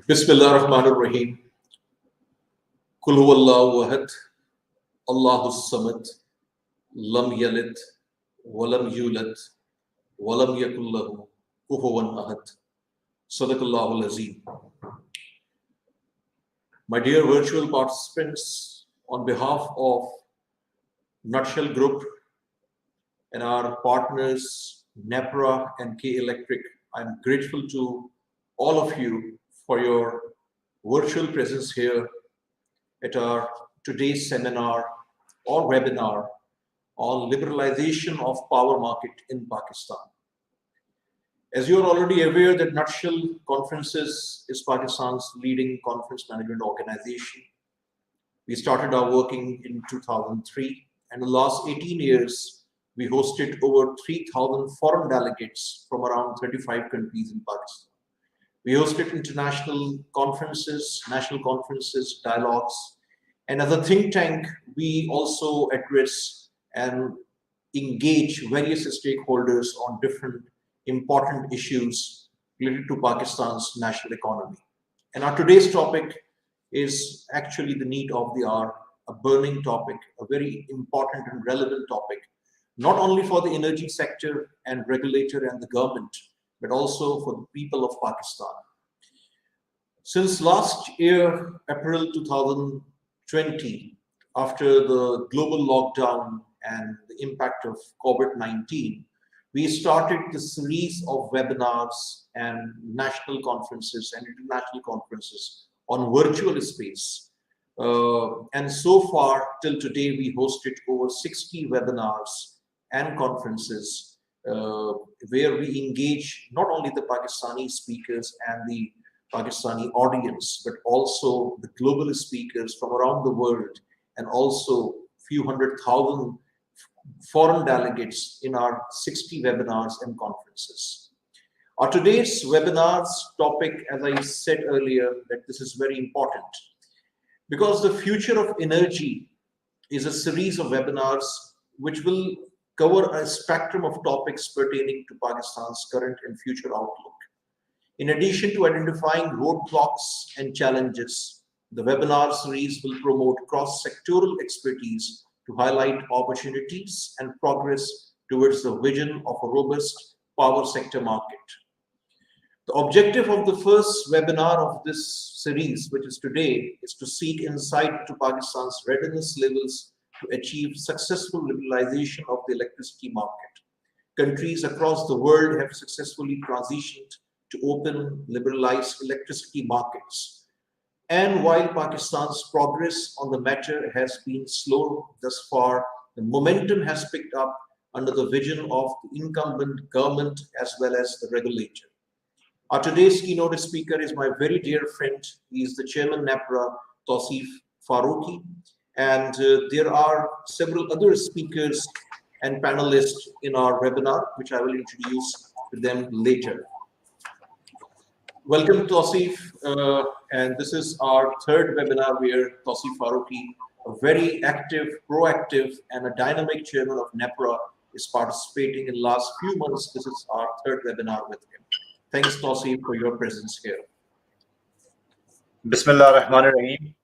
Bismillah ar-Rahman ar-Rahim. Kul huwallahu ahad, Allahu samad, lam yalid, walam yulad, walam yakul lahu kufuwan ahad. Sadaqallahu al-Azim. My dear virtual participants, on behalf of Nutshell Group and our partners NEPRA and K Electric, I'm grateful to all of you for your virtual presence here at our today's seminar or webinar on liberalization of power market in Pakistan. As you are already aware that Nutshell Conferences is Pakistan's leading conference management organization. We started our working in 2003, and in the last 18 years, we hosted over 3,000 foreign delegates from around 35 countries in Pakistan. We hosted international conferences, national conferences, dialogues, and as a think tank, we also address and engage various stakeholders on different important issues related to Pakistan's national economy. And our today's topic is actually the need of the hour, a burning topic, a very important and relevant topic, not only for the energy sector and regulator and the government, but also for the people of Pakistan. Since last year, April 2020, after the global lockdown and the impact of COVID-19, we started the series of webinars and national conferences and international conferences on virtual space. And so far, till today, we hosted over 60 webinars and conferences where we engage not only the Pakistani speakers and the Pakistani audience, but also the global speakers from around the world, and also few 100,000 foreign delegates in our 60 webinars and conferences. Our today's webinar's topic, as I said earlier, that this is very important because the future of energy is a series of webinars which will cover a spectrum of topics pertaining to Pakistan's current and future outlook. In addition to identifying roadblocks and challenges, the webinar series will promote cross-sectoral expertise to highlight opportunities and progress towards the vision of a robust power sector market. The objective of the first webinar of this series, which is today, is to seek insight into Pakistan's readiness levels to achieve successful liberalization of the electricity market. Countries across the world have successfully transitioned to open, liberalized electricity markets. And while Pakistan's progress on the matter has been slow thus far, the momentum has picked up under the vision of the incumbent government as well as the regulator. Our today's keynote speaker is my very dear friend. He is the chairman NEPRA, Tausif Farooqi. And there are several other speakers and panelists in our webinar, which I will introduce to them later. Welcome, Tausif, and this is our third webinar where Tausif Farooqi, a very active, proactive, and a dynamic chairman of NEPRA, is participating in the last few months. This is our third webinar with him. Thanks, Tausif, for your presence here. Bismillah ar-Rahman ar-Rahim.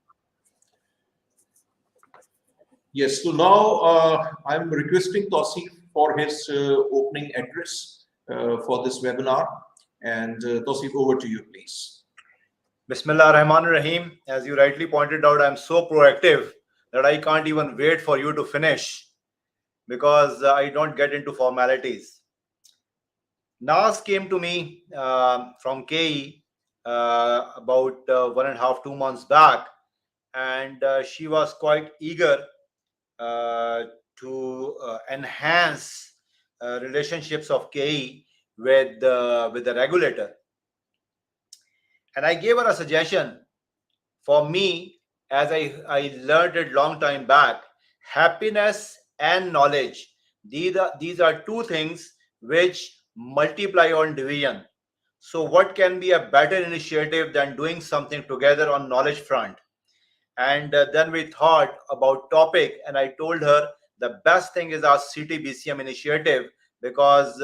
Yes, so now I'm requesting Tausif for his opening address for this webinar. And Tausif, over to you, please. Bismillah ar-Rahman ar-Rahim. As you rightly pointed out, I'm so proactive that I can't even wait for you to finish because I don't get into formalities. Nas came to me from KE about 1.5 to 2 months back, and she was quite eager to enhance relationships of KE with the regulator. And I gave her a suggestion. For me, as I learned it long time back, happiness and knowledge, these are two things which multiply on division. So what can be a better initiative than doing something together on knowledge front? And then we thought about topic, and I told her the best thing is our CTBCM initiative, because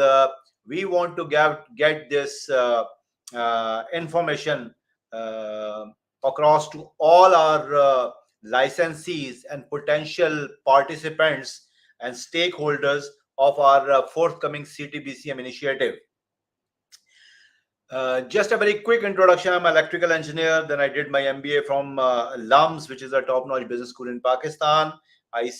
we want to get this information across to all our licensees and potential participants and stakeholders of our forthcoming CTBCM initiative. Just a very quick introduction. I'm an electrical engineer. Then I did my MBA from LUMS, which is a top-notch business school in Pakistan. I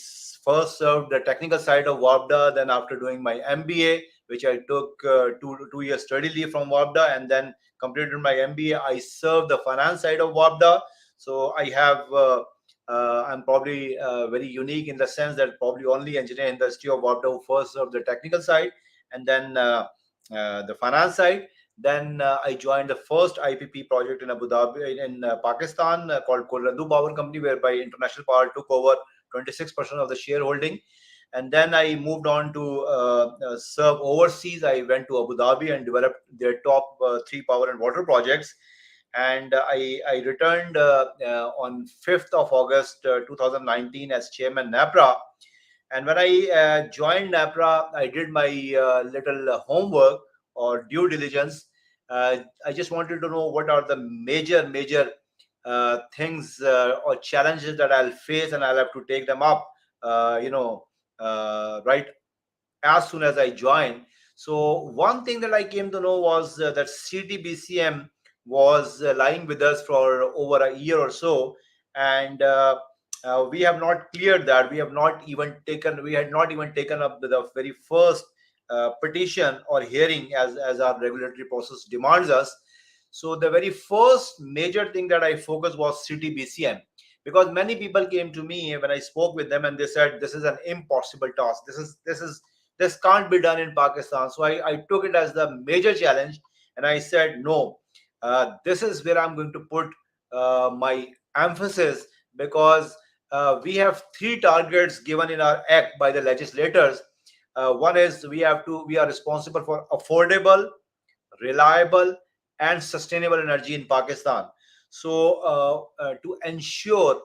first served the technical side of WAPDA. Then after doing my MBA, which I took two years study leave from WAPDA, and then completed my MBA, I served the finance side of WAPDA. So I have, I'm probably very unique in the sense that probably only engineer in the industry of WAPDA who first served the technical side and then the finance side. Then I joined the first IPP project in Abu Dhabi in Pakistan called Kolrandu Power Company, whereby International Power took over 26% of the shareholding. And then I moved on to serve overseas. I went to Abu Dhabi and developed their top three power and water projects. And I returned on 5th of August 2019 as chairman NEPRA. And when I joined NEPRA, I did my little homework or due diligence. I just wanted to know what are the major things or challenges that I'll face, and I'll have to take them up, right as soon as I joined. So one thing that I came to know was that CTBCM was lying with us for over a year or so, and we have not cleared that. We had not even taken up the very first petition or hearing as our regulatory process demands us. So the very first major thing that I focused was CTBCM, because many people came to me when I spoke with them and they said this is an impossible task. This can't be done in Pakistan. So I took it as the major challenge, and I said no. This is where I'm going to put my emphasis, because we have three targets given in our act by the legislators. One is we are responsible for affordable, reliable, and sustainable energy in Pakistan. So to ensure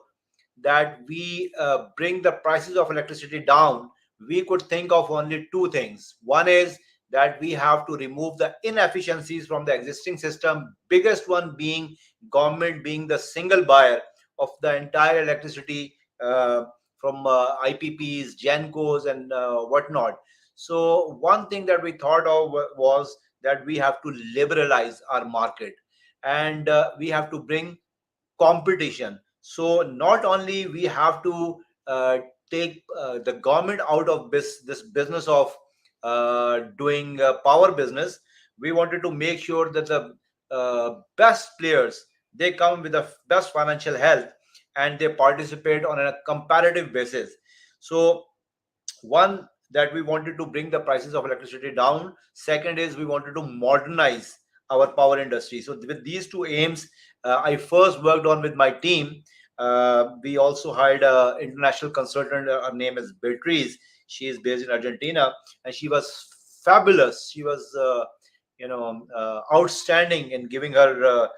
that we bring the prices of electricity down, we could think of only two things. One is that we have to remove the inefficiencies from the existing system, biggest one being government being the single buyer of the entire electricity from IPPs, Gencos, and whatnot. So one thing that we thought of was that we have to liberalize our market, and we have to bring competition. So not only we have to take the government out of this business of doing power business, we wanted to make sure that the best players, they come with the best financial health and they participate on a comparative basis. So one, that we wanted to bring the prices of electricity down. Second is we wanted to modernize our power industry. So with these two aims, I first worked on with my team. We also hired an international consultant. Her name is Beatriz. She is based in Argentina, and she was fabulous. She was outstanding in giving her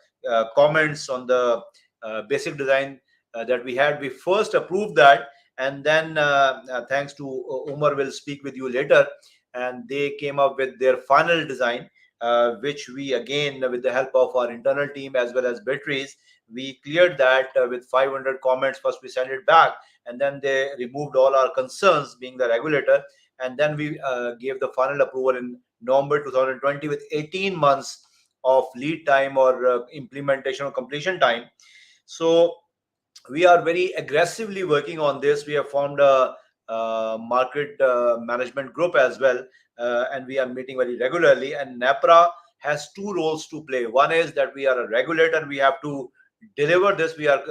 comments on the basic design that we had. We first approved that, and then thanks to Umar will speak with you later, and they came up with their final design, which we again, with the help of our internal team as well as Beatrice, we cleared that with 500 comments. First we sent it back, and then they removed all our concerns, being the regulator, and then we gave the final approval in November 2020 with 18 months of lead time or implementation or completion time. So we are very aggressively working on this. We have formed a market management group as well, and we are meeting very regularly. And NEPRA has two roles to play. One is that we are a regulator, we have to deliver this. We are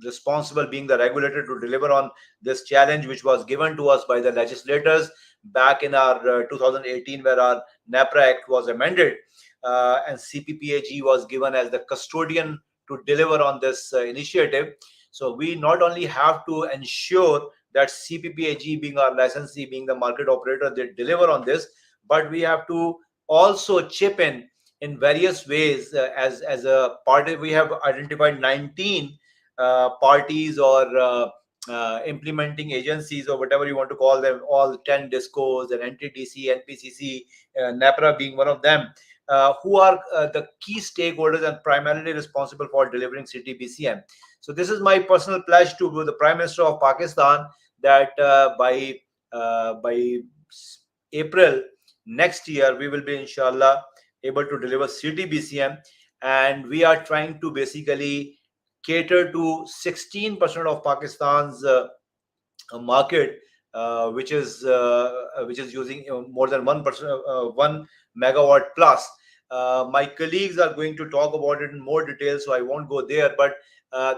responsible, being the regulator, to deliver on this challenge which was given to us by the legislators back in our 2018, where our NEPRA Act was amended, and CPPAG was given as the custodian to deliver on this initiative. So we not only have to ensure that CPPAG, being our licensee, being the market operator, they deliver on this, but we have to also chip in various ways. As a party, we have identified 19 parties or implementing agencies, or whatever you want to call them, all 10 discos and NTDC, NPCC, NEPRA being one of them. who are the key stakeholders and primarily responsible for delivering CTBCM. So this is my personal pledge to the Prime Minister of Pakistan that by April next year we will be inshallah able to deliver CTBCM, and we are trying to basically cater to 16% of Pakistan's market, which is using more than 1%, 1 megawatt plus. My colleagues are going to talk about it in more detail, so I won't go there. But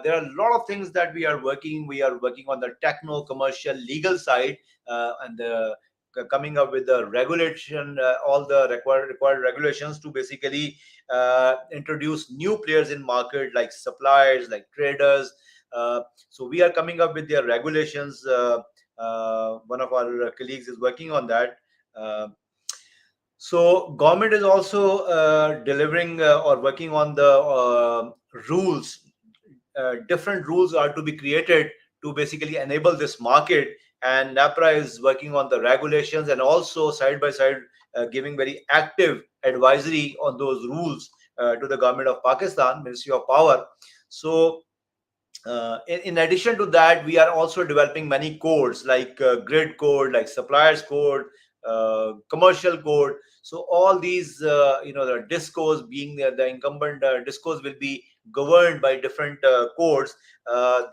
there are a lot of things that we are working. We are working on the techno, commercial, legal side, and coming up with the regulation, all the required regulations to basically introduce new players in market like suppliers, like traders. So we are coming up with their regulations. One of our colleagues is working on that. So government is also delivering or working on the rules. Different rules are to be created to basically enable this market, and NEPRA is working on the regulations and also side by side giving very active advisory on those rules to the government of Pakistan, Ministry of Power. So in addition to that, we are also developing many codes like grid code, like suppliers code, commercial code. So all these, the discos being the incumbent discos will be governed by different codes.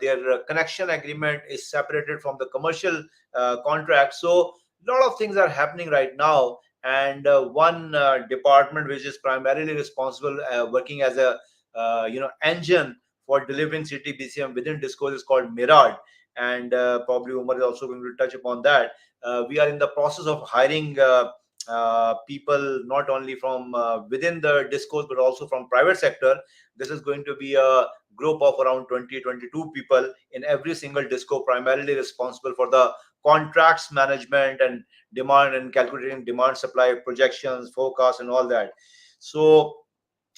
Their connection agreement is separated from the commercial contract. So a lot of things are happening right now. And one department which is primarily responsible, working as a engine for delivering CTBCM within discourse is called Mirad, and probably Umar is also going to touch upon that. We are in the process of hiring people not only from within the discourse but also from private sector. This is going to be a group of around 20-22 people in every single disco, primarily responsible for the contracts management and demand and calculating demand, supply projections, forecasts, and all that. So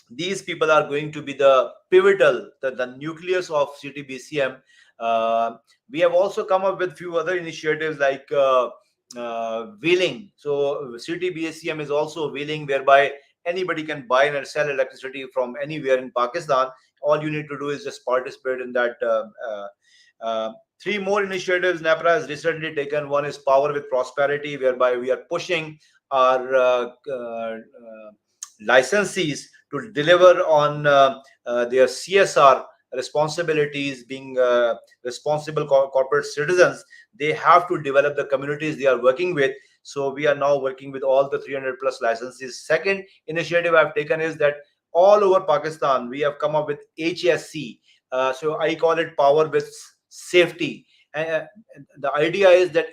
these people are going to be the pivotal, the nucleus of CTBCM. We have also come up with few other initiatives like wheeling. So CTBCM is also wheeling, whereby anybody can buy and sell electricity from anywhere in Pakistan. All you need to do is just participate in that. Three more initiatives NEPRA has recently taken. One is Power with Prosperity, whereby we are pushing our licensees to deliver on their CSR responsibilities. Being responsible corporate citizens, they have to develop the communities they are working with. So we are now working with all the 300 plus licenses. Second initiative I've taken is that all over Pakistan we have come up with HSC. So I call it Power with Safety. The idea is that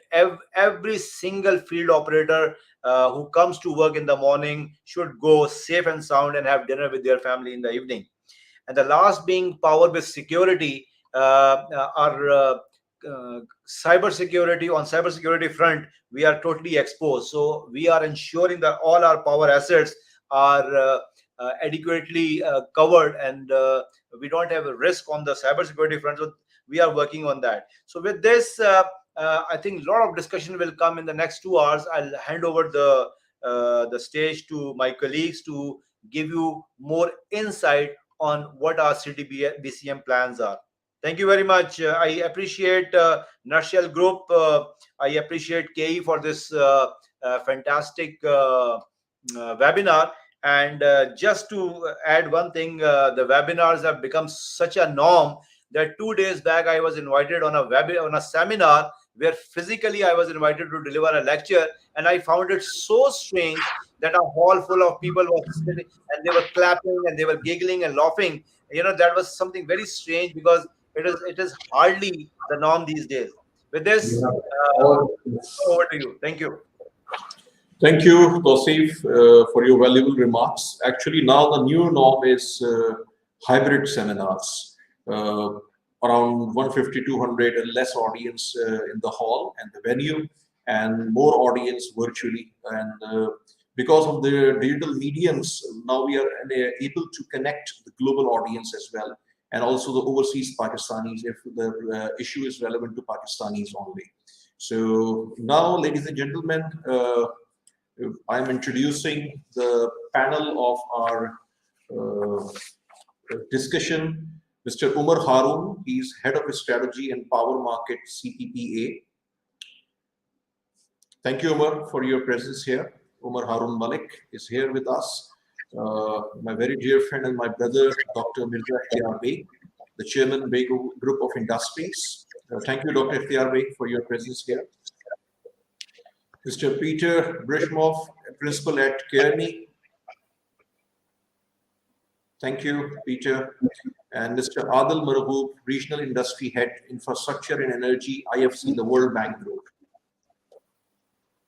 every single field operator who comes to work in the morning should go safe and sound and have dinner with their family in the evening. And the last being Power with Security. Our cyber security, on cyber security front, we are totally exposed. So we are ensuring that all our power assets are adequately covered, and we don't have a risk on the cyber security front. So we are working on that. So with this, I think a lot of discussion will come in the next 2 hours. I'll hand over the stage to my colleagues to give you more insight on what our CTBCM plans are. Thank you very much. I appreciate Nutshell Group. I appreciate KE for this fantastic webinar. And just to add one thing, the webinars have become such a norm that 2 days back I was invited on a seminar where physically I was invited to deliver a lecture, and I found it so strange that a hall full of people were sitting and they were clapping and they were giggling and laughing. That was something very strange, because it is hardly the norm these days. With this, over to you. Thank you. Thank you, Tausif, for your valuable remarks. Actually, now the new norm is hybrid seminars. Around 150, 200 and less audience in the hall and the venue, and more audience virtually. And because of the digital mediums, now we are able to connect the global audience as well, and also the overseas Pakistanis if the issue is relevant to Pakistanis only. So now, ladies and gentlemen, I'm introducing the panel of our discussion. Mr. Umar Harun, he's Head of Strategy and Power Market CPPA. Thank you, Umar, for your presence here. Umar Harun Malik is here with us. My very dear friend and my brother, Dr. Mirza Ikhtiyar Beg, the Chairman Beg Group of Industries. Thank you, Dr. Ikhtiyar Beg, for your presence here. Mr. Peter Brishmov, Principal at Kearney. Thank you, Peter. And Mr. Adil Marhoob, Regional Industry Head, Infrastructure and Energy, IFC, the World Bank Group.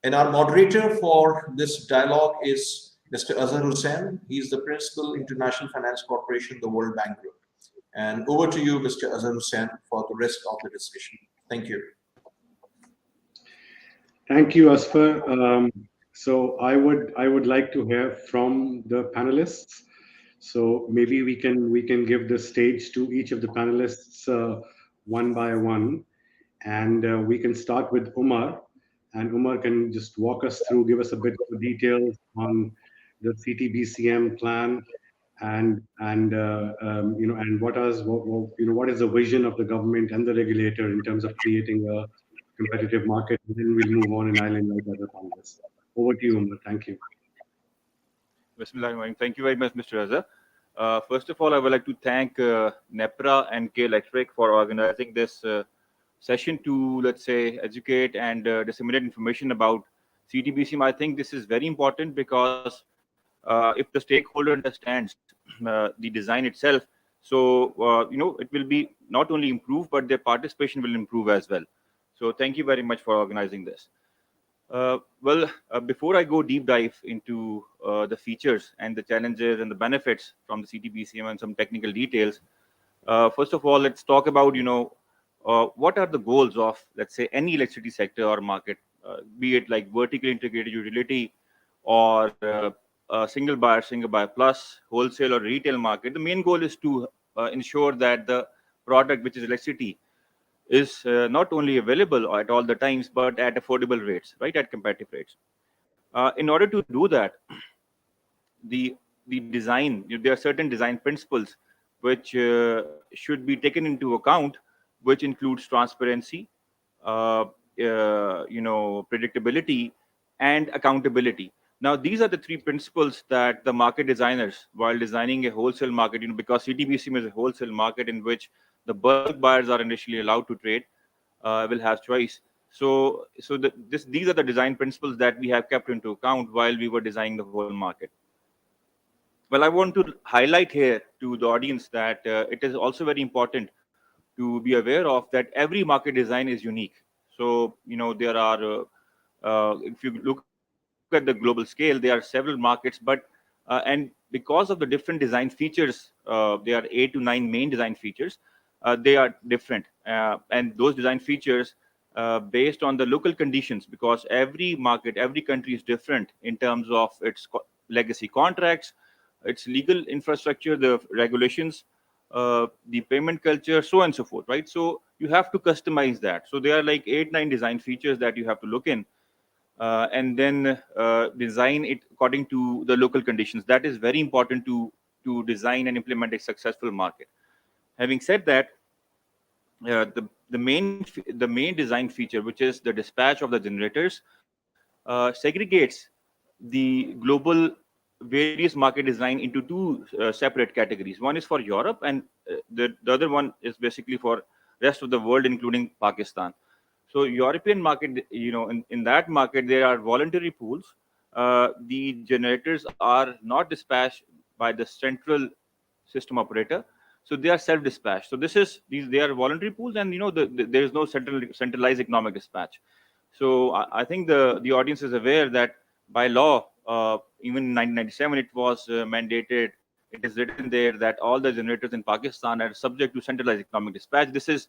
And our moderator for this dialogue is Mr. Azhar Hussain. He is the Principal, International Finance Corporation, the World Bank Group. And over to you, Mr. Azhar Hussain, for the rest of the discussion. Thank you. Thank you, Asfar. So I would like to hear from the panelists. So maybe we can give the stage to each of the panelists one by one, and we can start with Umar, and Umar can just walk us through, give us a bit of details on the CTBCM plan, and what is the vision of the government and the regulator in terms of creating a competitive market. And then we'll move on, and I'll invite other panelists. Over to you, Umar. Thank you. Bismillah. Thank you very much, Mr. Azhar. First of all, I would like to thank NEPRA and K Electric for organizing this session to, let's say, educate and disseminate information about CTBCM. I think this is very important because if the stakeholder understands the design itself, so it will be not only improve, but their participation will improve as well. So thank you very much for organizing this. Before I go deep dive into the features and the challenges and the benefits from the CTBCM and some technical details, first of all, let's talk about, what are the goals of, let's say, any electricity sector or market, be it like vertically integrated utility or single buyer plus, wholesale or retail market. The main goal is to ensure that the product, which is electricity, is not only available at all the times, but at affordable rates, right, at competitive rates. In order to do that, the design, there are certain design principles which should be taken into account, which includes transparency, predictability, and accountability. Now, these are the three principles that the market designers, while designing a wholesale market, because CTBCM is a wholesale market in which the bulk buyers are initially allowed to trade, will have choice. So these are the design principles that we have kept into account while we were designing the whole market. Well, I want to highlight here to the audience that it is also very important to be aware of that every market design is unique. So, there are, if you look at the global scale, there are several markets, but and because of the different design features, there are 8 to 9 main design features. They are different, and those design features based on the local conditions, because every market, every country is different in terms of its legacy contracts, its legal infrastructure, the regulations, the payment culture, so on and so forth, right? So you have to customize that. So there are like 8, 9 design features that you have to look in, and then design it according to the local conditions. That is very important to design and implement a successful market. Having said that, the main design feature, which is the dispatch of the generators, segregates the global various market design into two separate categories. One is for Europe, and the other one is basically for rest of the world, including Pakistan. So European market, in that market, there are voluntary pools. The generators are not dispatched by the central system operator, so they are self-dispatched. So they are voluntary pools, and there is no centralized economic dispatch. So I think the audience is aware that by law, even in 1997, it was mandated. It is written there that all the generators in Pakistan are subject to centralized economic dispatch. This is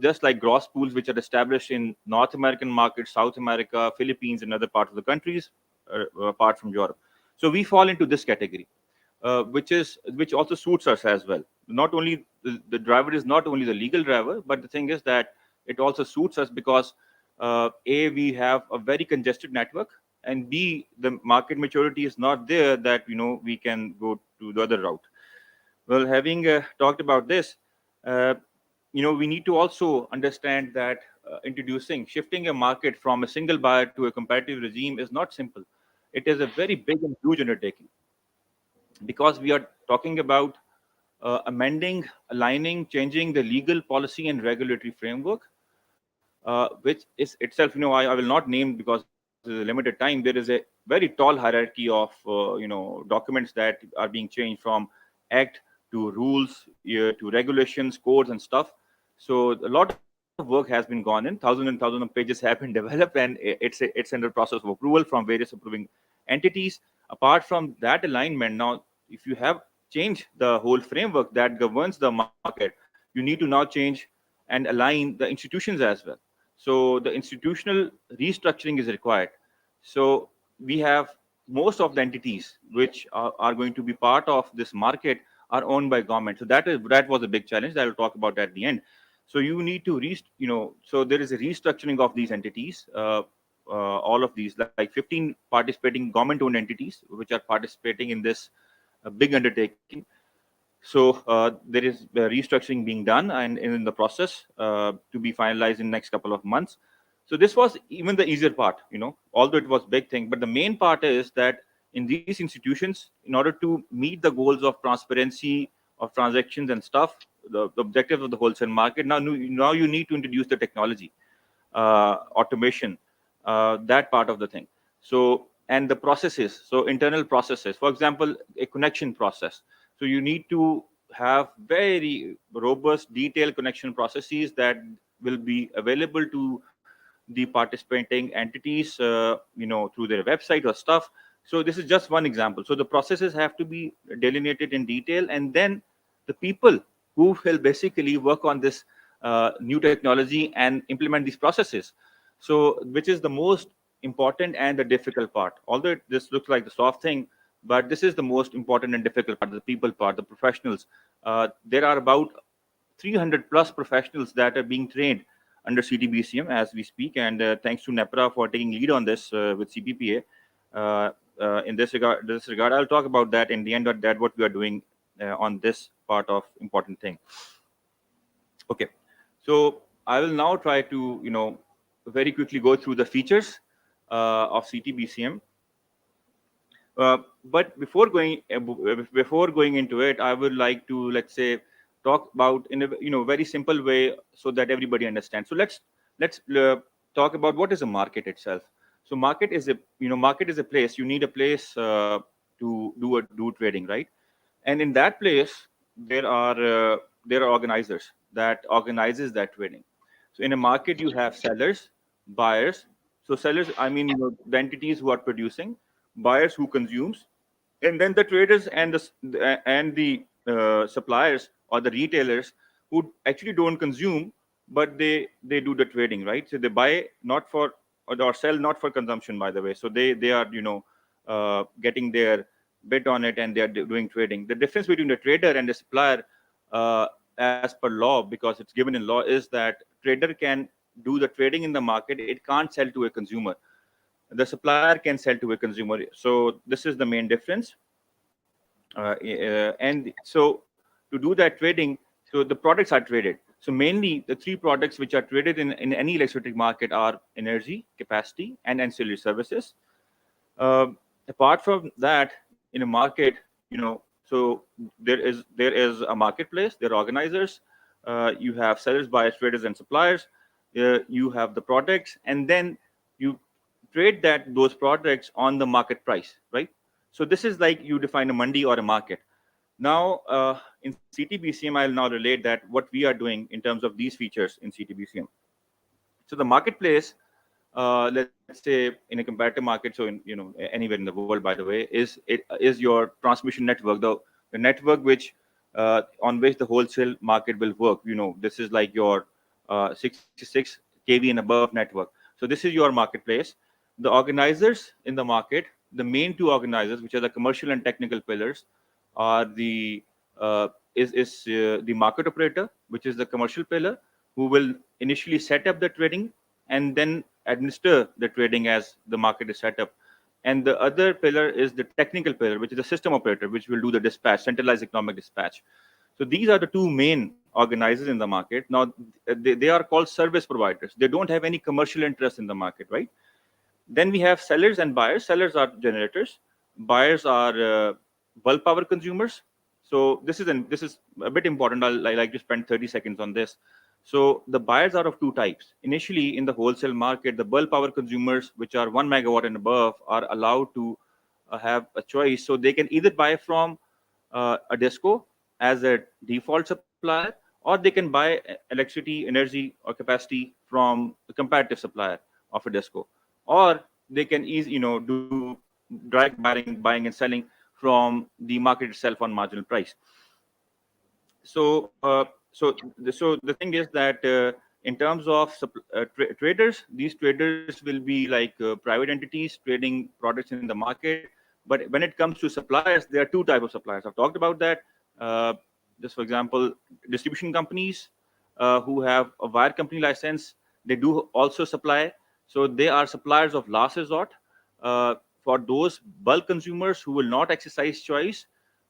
just like gross pools, which are established in North American markets, South America, Philippines, and other parts of the countries, apart from Europe. So we fall into this category, which also suits us as well. Not only the driver is not only the legal driver, but the thing is that it also suits us because we have a very congested network. and B, the market maturity is not there that we can go to the other route. Well, having talked about this, uh, we need to also understand that shifting a market from a single buyer to a competitive regime is not simple. It is a very big and huge undertaking, because we are talking about amending, aligning, changing the legal, policy, and regulatory framework, which is itself, I will not name because there's a limited time. There is a very tall hierarchy of, documents that are being changed from act to rules, to regulations, codes, and stuff. So a lot of work has been gone in. Thousands and thousands of pages have been developed, and it's under process of approval from various approving entities. Apart from that alignment, now, if you have changed the whole framework that governs the market, you need to now change and align the institutions as well. So the institutional restructuring is required. So we have most of the entities which are going to be part of this market are owned by government. So that was a big challenge. I will talk about that at the end. So you need to so there is a restructuring of these entities. All of these, like 15 participating government-owned entities, which are participating in this big undertaking. So there is restructuring being done and in the process to be finalized in the next couple of months. So this was even the easier part, although it was big thing. But the main part is that in these institutions, in order to meet the goals of transparency of transactions and stuff, the objectives of the wholesale market, now you need to introduce the technology, automation, that part of the thing. So, and the processes, so internal processes, for example, a connection process. So you need to have very robust, detailed connection processes that will be available to the participating entities, through their website or stuff. So this is just one example. So the processes have to be delineated in detail, and then the people who will basically work on this new technology and implement these processes. So which is the most important and the difficult part. Although this looks like the soft thing, but this is the most important and difficult part, the people part, the professionals. There are about 300 plus professionals that are being trained under CTBCM as we speak, and thanks to NEPRA for taking lead on this with CPPA. In this regard, I'll talk about that in the end. That what we are doing on this part of important thing. Okay, so I will now try to very quickly go through the features of CTBCM. But before going into it, I would like to, let's say, talk about in a very simple way so that everybody understands. So let's talk about what is a market itself. So market is a place. You need a place to do trading, right? And in that place, there are organizers that organizes that trading. So in a market, you have sellers, buyers. So sellers, I mean, the entities who are producing, buyers who consumes, and then the traders and the suppliers or the retailers who actually don't consume, but they do the trading, right? So they buy not for or sell not for consumption, by the way. So they are getting their bid on it, and they are doing trading. The difference between the trader and the supplier, as per law, because it's given in law, is that trader can do the trading in the market. It can't sell to a consumer. The supplier can sell to a consumer. So this is the main difference. And so to do that trading, so the products are traded. So mainly the three products which are traded in any electric market are energy, capacity, and ancillary services. Apart from that, in a market, so there is a marketplace, there are organizers, you have sellers, buyers, traders, and suppliers. You have the products, and then you trade those products on the market price, right? So this is like you define a mandi or a market. Now, in CTBCM, I'll now relate that what we are doing in terms of these features in CTBCM. So the marketplace, let's say in a comparative market, so in anywhere in the world, by the way, is your transmission network, the network which on which the wholesale market will work. This is like your 66 kV and above network. So this is your marketplace. The organizers in the market, the main two organizers, which are the commercial and technical pillars, are the market operator, which is the commercial pillar, who will initially set up the trading and then administer the trading as the market is set up. and the other pillar is the technical pillar, which is the system operator, which will do the dispatch, centralized economic dispatch. So these are the two main organizers in the market. Now, they are called service providers. They don't have any commercial interest in the market, right? Then we have sellers and buyers. Sellers are generators. Buyers are bulk power consumers. So this is a bit important. I like to spend 30 seconds on this. So the buyers are of two types. Initially, in the wholesale market, the bulk power consumers, which are 1 megawatt and above, are allowed to have a choice. So they can either buy from a DISCO as a default supplier, or they can buy electricity, energy, or capacity from a competitive supplier of a DISCO, or they can do direct buying and selling from the market itself on marginal price. So the thing is that in terms of traders, these traders will be like private entities trading products in the market. But when it comes to suppliers, there are two types of suppliers. I've talked about that. Uh, just for example, distribution companies who have a wire company license, they do also supply. So they are suppliers of last resort for those bulk consumers who will not exercise choice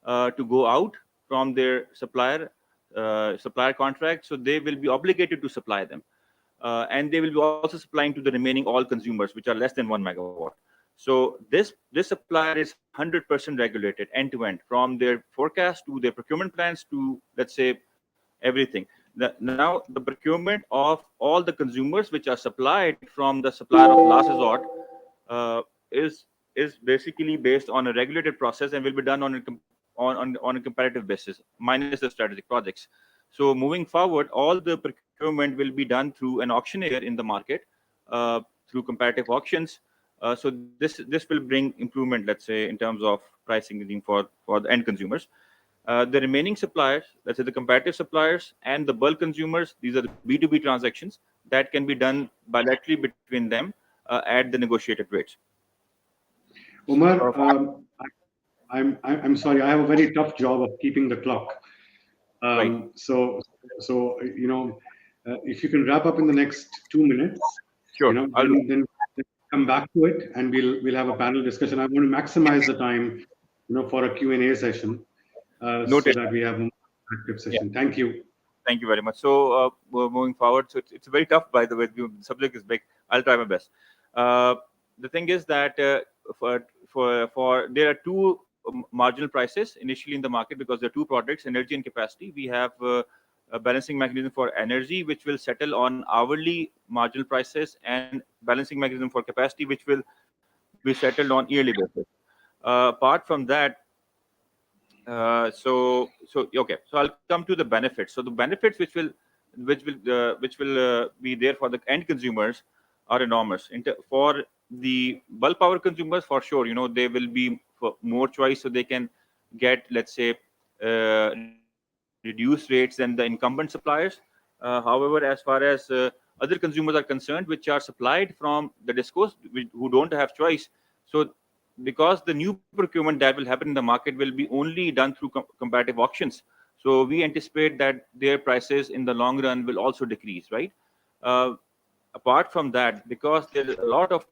to go out from their supplier contract. So they will be obligated to supply them, and they will be also supplying to the remaining all consumers, which are less than 1 megawatt. So this supplier is 100% regulated end to end, from their forecast to their procurement plans to, let's say, everything. Now the procurement of all the consumers which are supplied from the supplier of last resort uh, is is basically based on a regulated process and will be done on a comparative basis, minus the strategic projects. So moving forward, all the procurement will be done through an auctioneer in the market, through comparative auctions. So this will bring improvement, let's say, in terms of pricing regime for the end consumers. The remaining suppliers, let's say the comparative suppliers and the bulk consumers, these are the B2B transactions that can be done bilaterally between them at the negotiated rates. Umar, I'm sorry. I have a very tough job of keeping the clock. Right. So if you can wrap up in the next 2 minutes, Sure. I'll do. then come back to it, and we'll have a panel discussion. I want to maximize the time, for a Q&A session, so Noted. that we have a more active Yeah. session. Thank you. Thank you very much. So we're moving forward. So it's very tough, by the way. The subject is big. I'll try my best. Uh, the thing is that for there are two marginal prices initially in the market, because there are two products, energy and capacity. We have a balancing mechanism for energy, which will settle on hourly marginal prices, and balancing mechanism for capacity, which will be settled on yearly basis. Apart from that, okay. So I'll come to the benefits. So the benefits which will be there for the end consumers are enormous. For the bulk power consumers, for sure, they will be for more choice, so they can get, let's say, reduced rates than the incumbent suppliers. However, as far as other consumers are concerned, which are supplied from the discos, who don't have choice, so because the new procurement that will happen in the market will be only done through comparative auctions. So we anticipate that their prices in the long run will also decrease, right? Uh, Apart from that, because there is a lot of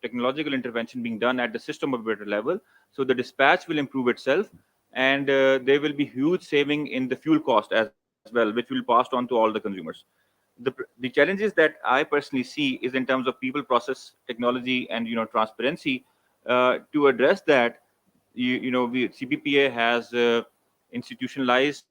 technological intervention being done at the system operator level, so the dispatch will improve itself, and there will be huge saving in the fuel cost as well, which will be passed on to all the consumers. The challenges that I personally see is in terms of people, process, technology, and transparency. To address that, CPPA has institutionalized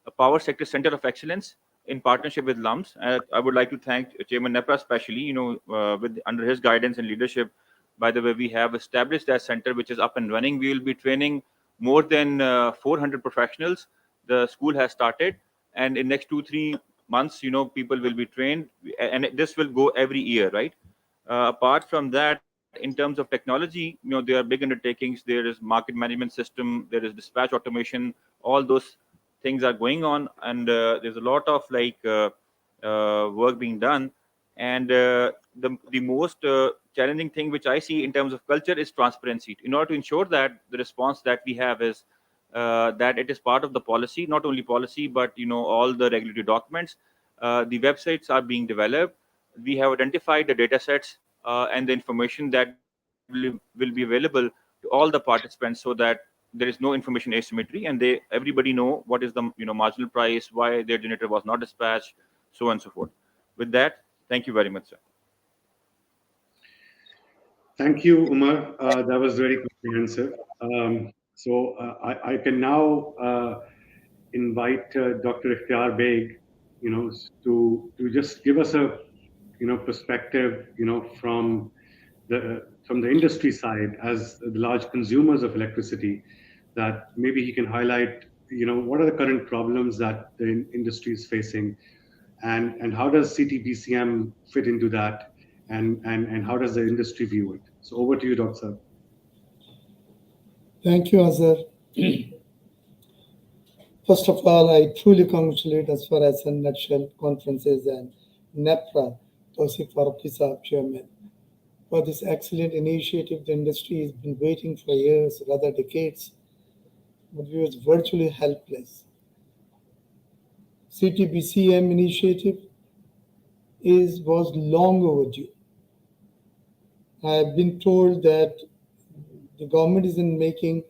a power sector center of excellence in partnership with LUMS. I would like to thank Chairman NEPRA especially. With under his guidance and leadership, by the way, we have established that center, which is up and running. We will be training more than 400 professionals. The school has started, and in next 2-3 months, people will be trained, and this will go every year, right? Apart from that, in terms of technology, there are big undertakings. There is market management system, there is dispatch automation. All those things are going on, and there's a lot of work being done. And the most challenging thing which I see in terms of culture is transparency. In order to ensure that the response that we have is that it is part of the policy, not only policy, but all the regulatory documents. The websites are being developed. We have identified the data sets and the information that we need will be available to all the participants, so that there is no information asymmetry, and everybody know what is the marginal price, why their generator was not dispatched, so on and so forth. With that, thank you very much, sir. Thank you, Umar. That was very comprehensive. I can now invite Dr. Ikhtiar Beg, to just give us a perspective, from the industry side as the large consumers of electricity, that maybe he can highlight, what are the current problems that the industry is facing, and how does CTBCM fit into that, and how does the industry view it? So over to you, Dr. Thank you, Azhar. First of all, I truly congratulate as far as nutshell conferences and NEPRA, Tawsif Farooqi Saab, Chairman, for this excellent initiative. The industry has been waiting for years, rather decades, but we was virtually helpless. CTBCM initiative was long overdue. I have been told that the government is in making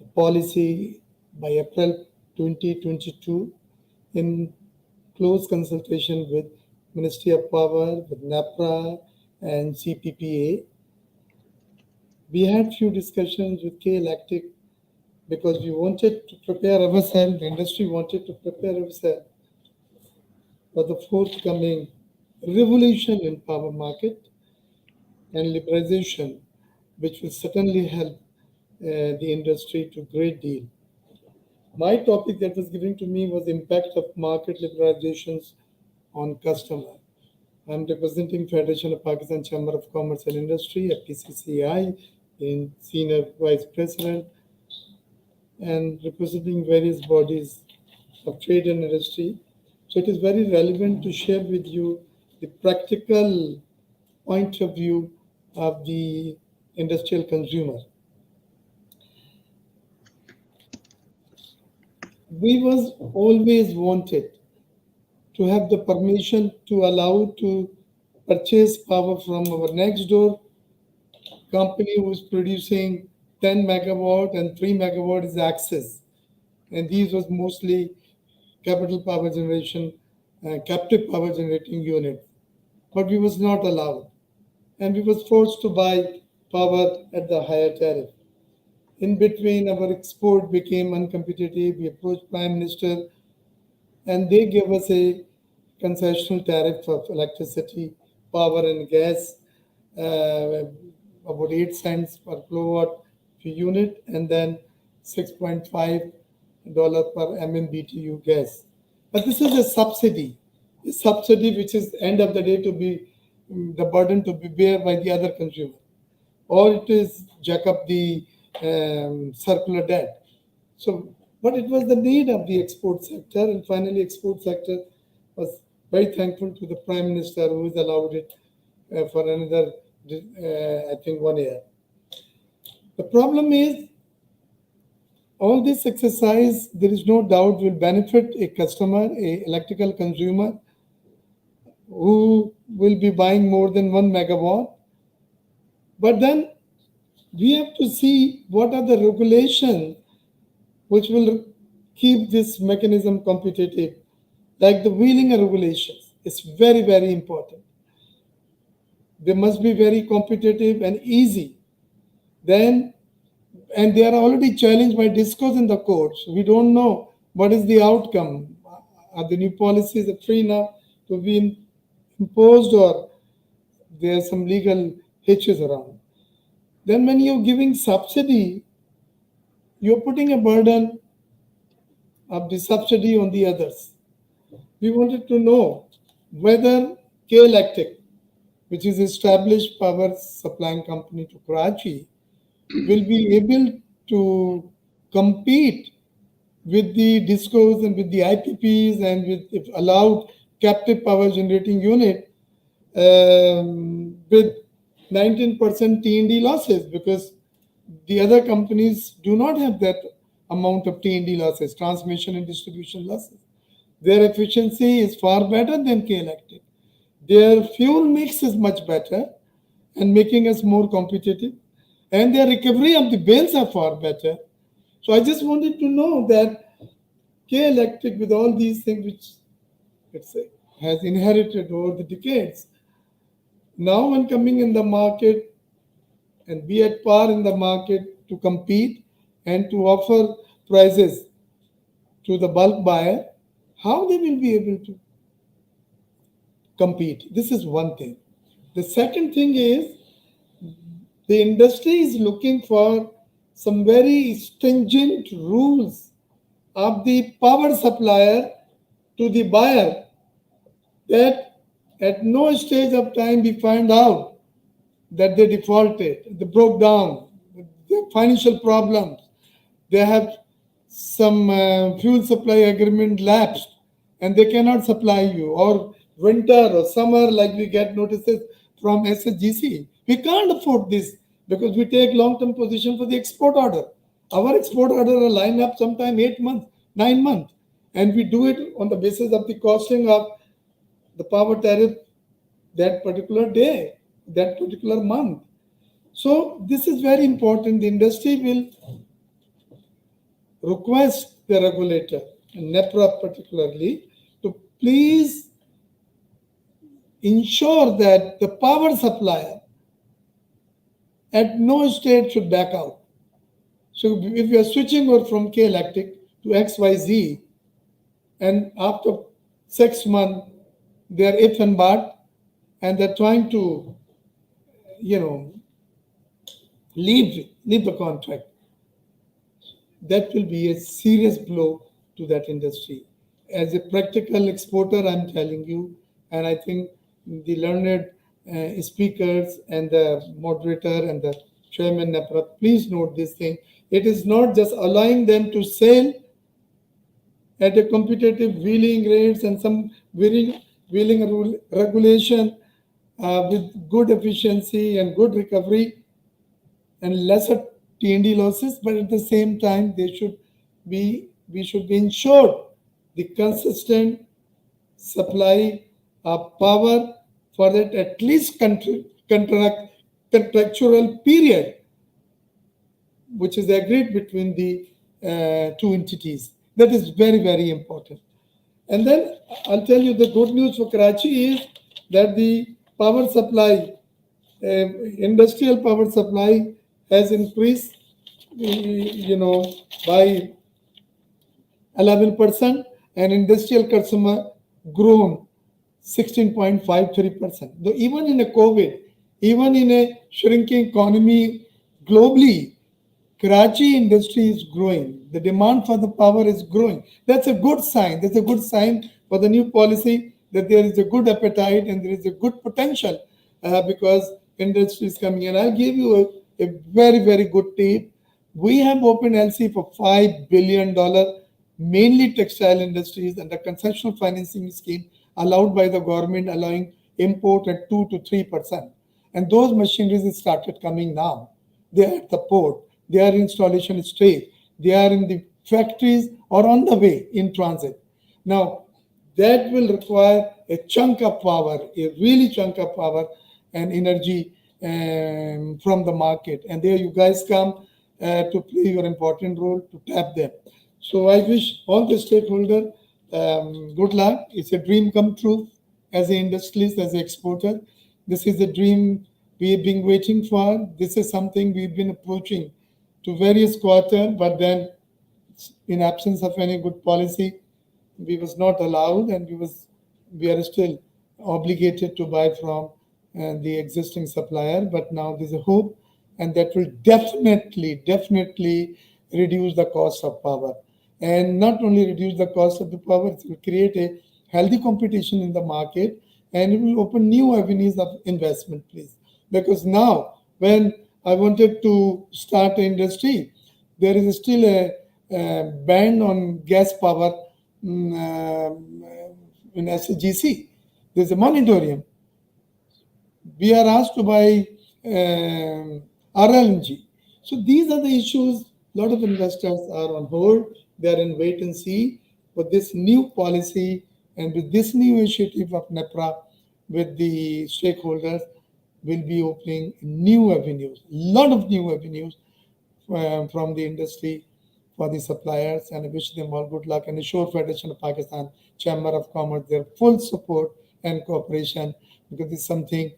a policy by April 2022 in close consultation with Ministry of Power, with NEPRA and CPPA. We had few discussions with K Electric because we wanted to prepare ourselves, the industry wanted to prepare ourselves for the forthcoming revolution in power market and liberalization, which will certainly help the industry to a great deal. My topic that was given to me was impact of market liberalizations on customer. I'm representing Federation of Pakistan Chamber of Commerce and Industry, FPCCI, in senior vice president, and representing various bodies of trade and industry. So it is very relevant to share with you the practical point of view of the industrial consumer. We was always wanted to have the permission to allow to purchase power from our next door company who is producing 10 megawatt and 3 megawatt is access. And these was mostly capital power generation, captive power generating unit. But we was not allowed. And we was forced to buy power at the higher tariff. In between, our export became uncompetitive. We approached Prime Minister and they gave us a concessional tariff of electricity, power and gas, about 8 cents per kilowatt unit, and then $6.5 per MMBTU gas. But this is a subsidy which is end of the day to be the burden to be bear by the other consumer, or it is jack up the circular debt. So, but it was the need of the export sector, and finally export sector was very thankful to the Prime Minister who has allowed it for another, I think, 1 year. The problem is, all this exercise, there is no doubt, will benefit a customer, a electrical consumer, who will be buying more than 1 megawatt. But then we have to see what are the regulations which will keep this mechanism competitive, like the wheeling regulations. It's very, very important. They must be very competitive and easy. Then, and they are already challenged by discourse in the courts. We don't know what is the outcome. Are the new policies free now to be imposed, or there are some legal hitches around? Then when you're giving subsidy, you're putting a burden of the subsidy on the others. We wanted to know whether K Electric, which is established power supplying company to Karachi, will be able to compete with the DISCOs and with the IPPs and with, if allowed, captive power generating unit with 19% T&D losses, because the other companies do not have that amount of T&D losses, transmission and distribution losses. Their efficiency is far better than K Electric. Their fuel mix is much better and making us more competitive. and their recovery of the bills are far better. So I just wanted to know that K Electric, with all these things which it's has inherited over the decades, now when coming in the market and be at par in the market to compete and to offer prices to the bulk buyer, how they will be able to compete? This is one thing. The second thing is the industry is looking for some very stringent rules of the power supplier to the buyer, that at no stage of time we find out that they defaulted, they broke down, their financial problems, they have some fuel supply agreement lapsed and they cannot supply you, or winter or summer, like we get notices from SSGC. We can't afford this because we take long-term position for the export order. Our export order are lined up sometime 8 months, 9 months, and we do it on the basis of the costing of the power tariff that particular day, that particular month. So this is very important. The industry will request the regulator, and NEPRA particularly, to please ensure that the power supplier at no stage should back out. So if you are switching over from K Electric to XYZ, and after 6 months they are if and but, and they're trying to, leave the contract, that will be a serious blow to that industry. As a practical exporter, I'm telling you, and I think the learned speakers and the moderator and the chairman NEPRA, please note this thing. It is not just allowing them to sell at a competitive wheeling rates and some wheeling regulation with good efficiency and good recovery and lesser T&D losses, but at the same time, we should be ensured the consistent supply of power for that at least contractual period, which is agreed between the two entities. That is very, very important. And then I'll tell you the good news for Karachi is that the power supply, industrial power supply, has increased, by 11%, and industrial customer grown 16.53%. Though even in a COVID, even in a shrinking economy globally, Karachi industry is growing. The demand for the power is growing. That's a good sign. That's a good sign for the new policy, that there is a good appetite and there is a good potential because industry is coming in. I'll give you a very, very good tip. We have opened LC for $5 billion, mainly textile industries, and the concessional financing scheme allowed by the government, allowing import at 2 to 3%. And those machineries started coming now. They are at the port. They are in installation stage. They are in the factories or on the way in transit. Now, that will require a chunk of power, a really chunk of power and energy from the market. And there you guys come to play your important role to tap them. So I wish all the stakeholders good luck. It's a dream come true as an industrialist, as an exporter. This is a dream we've been waiting for. This is something we've been approaching to various quarters, but then in absence of any good policy, we was not allowed, and we are still obligated to buy from the existing supplier. But now there's a hope, and that will definitely reduce the cost of power. And not only reduce the cost of the power, it will create a healthy competition in the market, and it will open new avenues of investment, please. Because now, when I wanted to start an industry, there is still a ban on gas power in SGC. There's a moratorium. We are asked to buy RLNG. So these are the issues. A lot of investors are on hold. They are in wait and see. But this new policy and with this new initiative of NEPRA with the stakeholders, will be opening new avenues, a lot of new avenues from the industry for the suppliers, and I wish them all good luck and assure Federation of Pakistan Chamber of Commerce their full support and cooperation, because it's something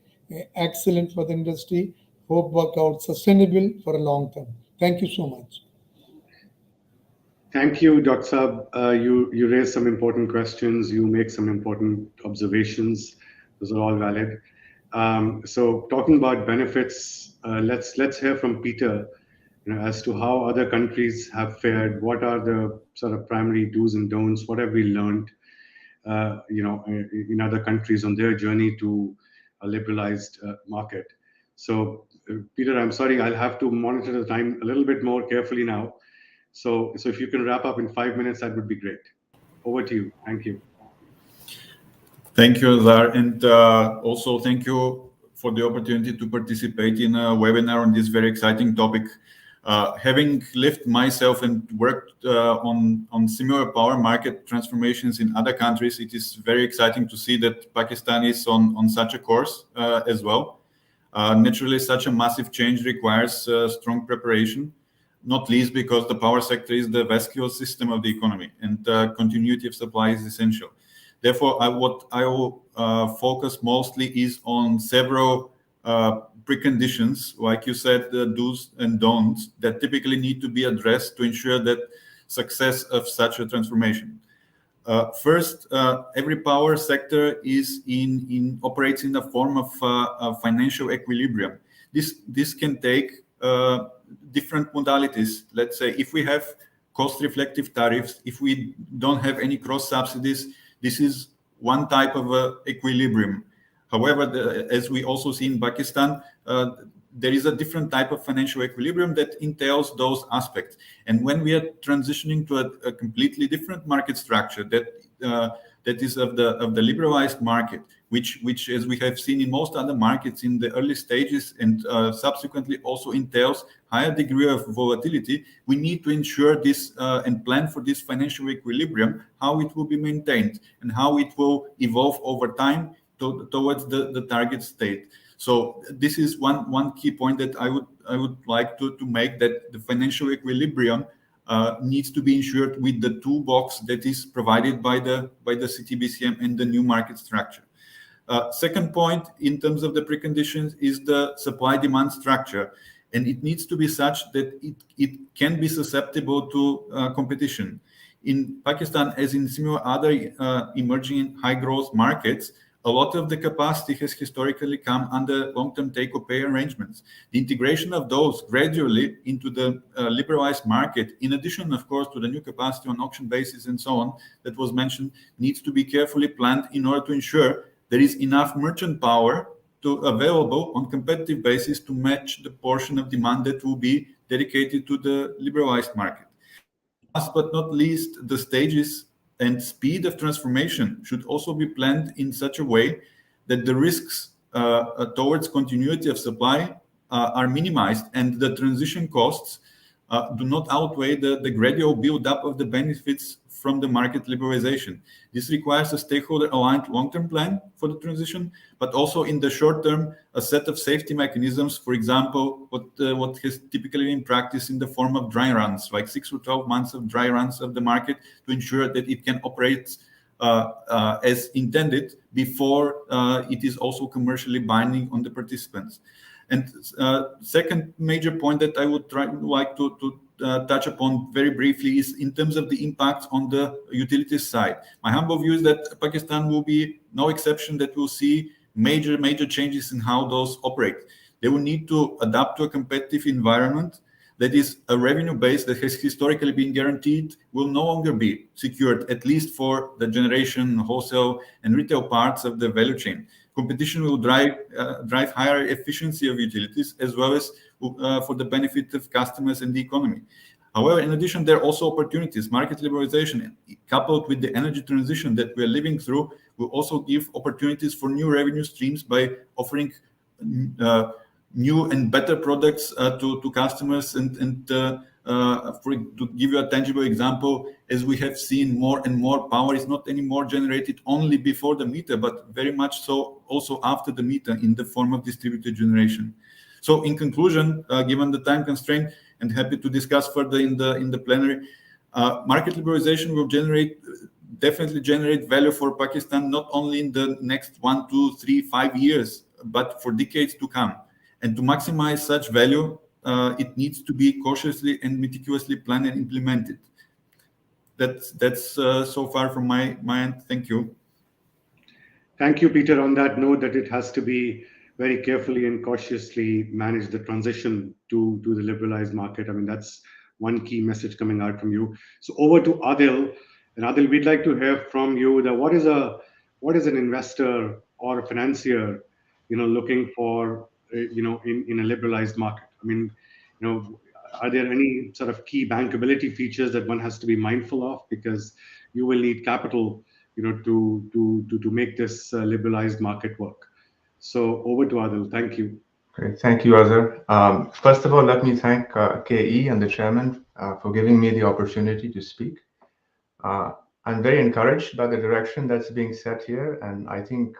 excellent for the industry. Hope work out sustainable for a long term. Thank you so much. Thank you, Dr. Saab. You raised some important questions. You make some important observations. Those are all valid. So talking about benefits, let's hear from Peter, as to how other countries have fared. What are the sort of primary do's and don'ts? What have we learned, in other countries on their journey to a liberalized market? So, Peter, I'm sorry, I'll have to monitor the time a little bit more carefully now. So if you can wrap up in 5 minutes, that would be great. Over to you. Thank you. Thank you, Azhar, and also thank you for the opportunity to participate in a webinar on this very exciting topic. Having lived myself and worked on similar power market transformations in other countries, it is very exciting to see that Pakistan is on such a course as well. Naturally, such a massive change requires strong preparation, not least because the power sector is the vascular system of the economy, and continuity of supply is essential. Therefore, what I will focus mostly is on several preconditions, like you said, the do's and don'ts that typically need to be addressed to ensure that success of such a transformation. First, every power sector operates in the form of financial equilibrium. This can take different modalities. Let's say if we have cost-reflective tariffs, if we don't have any cross subsidies, this is one type of equilibrium. However, as we also see in Pakistan, there is a different type of financial equilibrium that entails those aspects. And when we are transitioning to a completely different market structure that is of the liberalized market, which as we have seen in most other markets in the early stages and subsequently also entails higher degree of volatility, we need to ensure this and plan for this financial equilibrium, how it will be maintained and how it will evolve over time towards the target state. So this is one key point that I would like to make, that the financial equilibrium needs to be ensured with the toolbox that is provided by the CTBCM and the new market structure. Second point, in terms of the preconditions, is the supply-demand structure, and it needs to be such that it can be susceptible to competition. In Pakistan, as in similar other emerging high-growth markets, a lot of the capacity has historically come under long-term take-or-pay arrangements. The integration of those gradually into the liberalized market, in addition, of course, to the new capacity on auction basis and so on that was mentioned, needs to be carefully planned in order to ensure there is enough merchant power available on competitive basis to match the portion of demand that will be dedicated to the liberalized market. Last but not least, the stages and speed of transformation should also be planned in such a way that the risks towards continuity of supply are minimized and the transition costs do not outweigh the gradual build-up of the benefits from the market liberalization. This requires a stakeholder-aligned long-term plan for the transition, but also in the short term, a set of safety mechanisms, for example, what has typically been practiced in the form of dry runs, like 6 or 12 months of dry runs of the market to ensure that it can operate as intended before it is also commercially binding on the participants. And second major point that I would like to touch upon very briefly is in terms of the impact on the utilities side. My humble view is that Pakistan will be no exception, that we'll see major changes in how those operate. They will need to adapt to a competitive environment that is a revenue base that has historically been guaranteed will no longer be secured, at least for the generation, wholesale, and retail parts of the value chain. Competition will drive higher efficiency of utilities as well as for the benefit of customers and the economy. However, in addition, there are also opportunities. Market liberalization, coupled with the energy transition that we are living through, will also give opportunities for new revenue streams by offering new and better products to customers. To give you a tangible example, as we have seen, more and more power is not anymore generated only before the meter, but very much so also after the meter in the form of distributed generation. So in conclusion, given the time constraint, and happy to discuss further in the plenary, market liberalization will definitely generate value for Pakistan, not only in the next 1, 2, 3, 5 years, but for decades to come. And to maximize such value, it needs to be cautiously and meticulously planned and implemented. That's so far from my end. Thank you. Thank you, Peter. On that note, that it has to be very carefully and cautiously manage the transition to the liberalized market. I mean, that's one key message coming out from you. So over to Adil. And Adil, we'd like to hear from you that what is an investor or a financier, looking for, in a liberalized market? I mean, are there any sort of key bankability features that one has to be mindful of? Because you will need capital, to make this liberalized market work. So over to Adil. Thank you. Great. Thank you, Azhar. First of all, let me thank KE and the chairman for giving me the opportunity to speak. I'm very encouraged by the direction that's being set here, and I think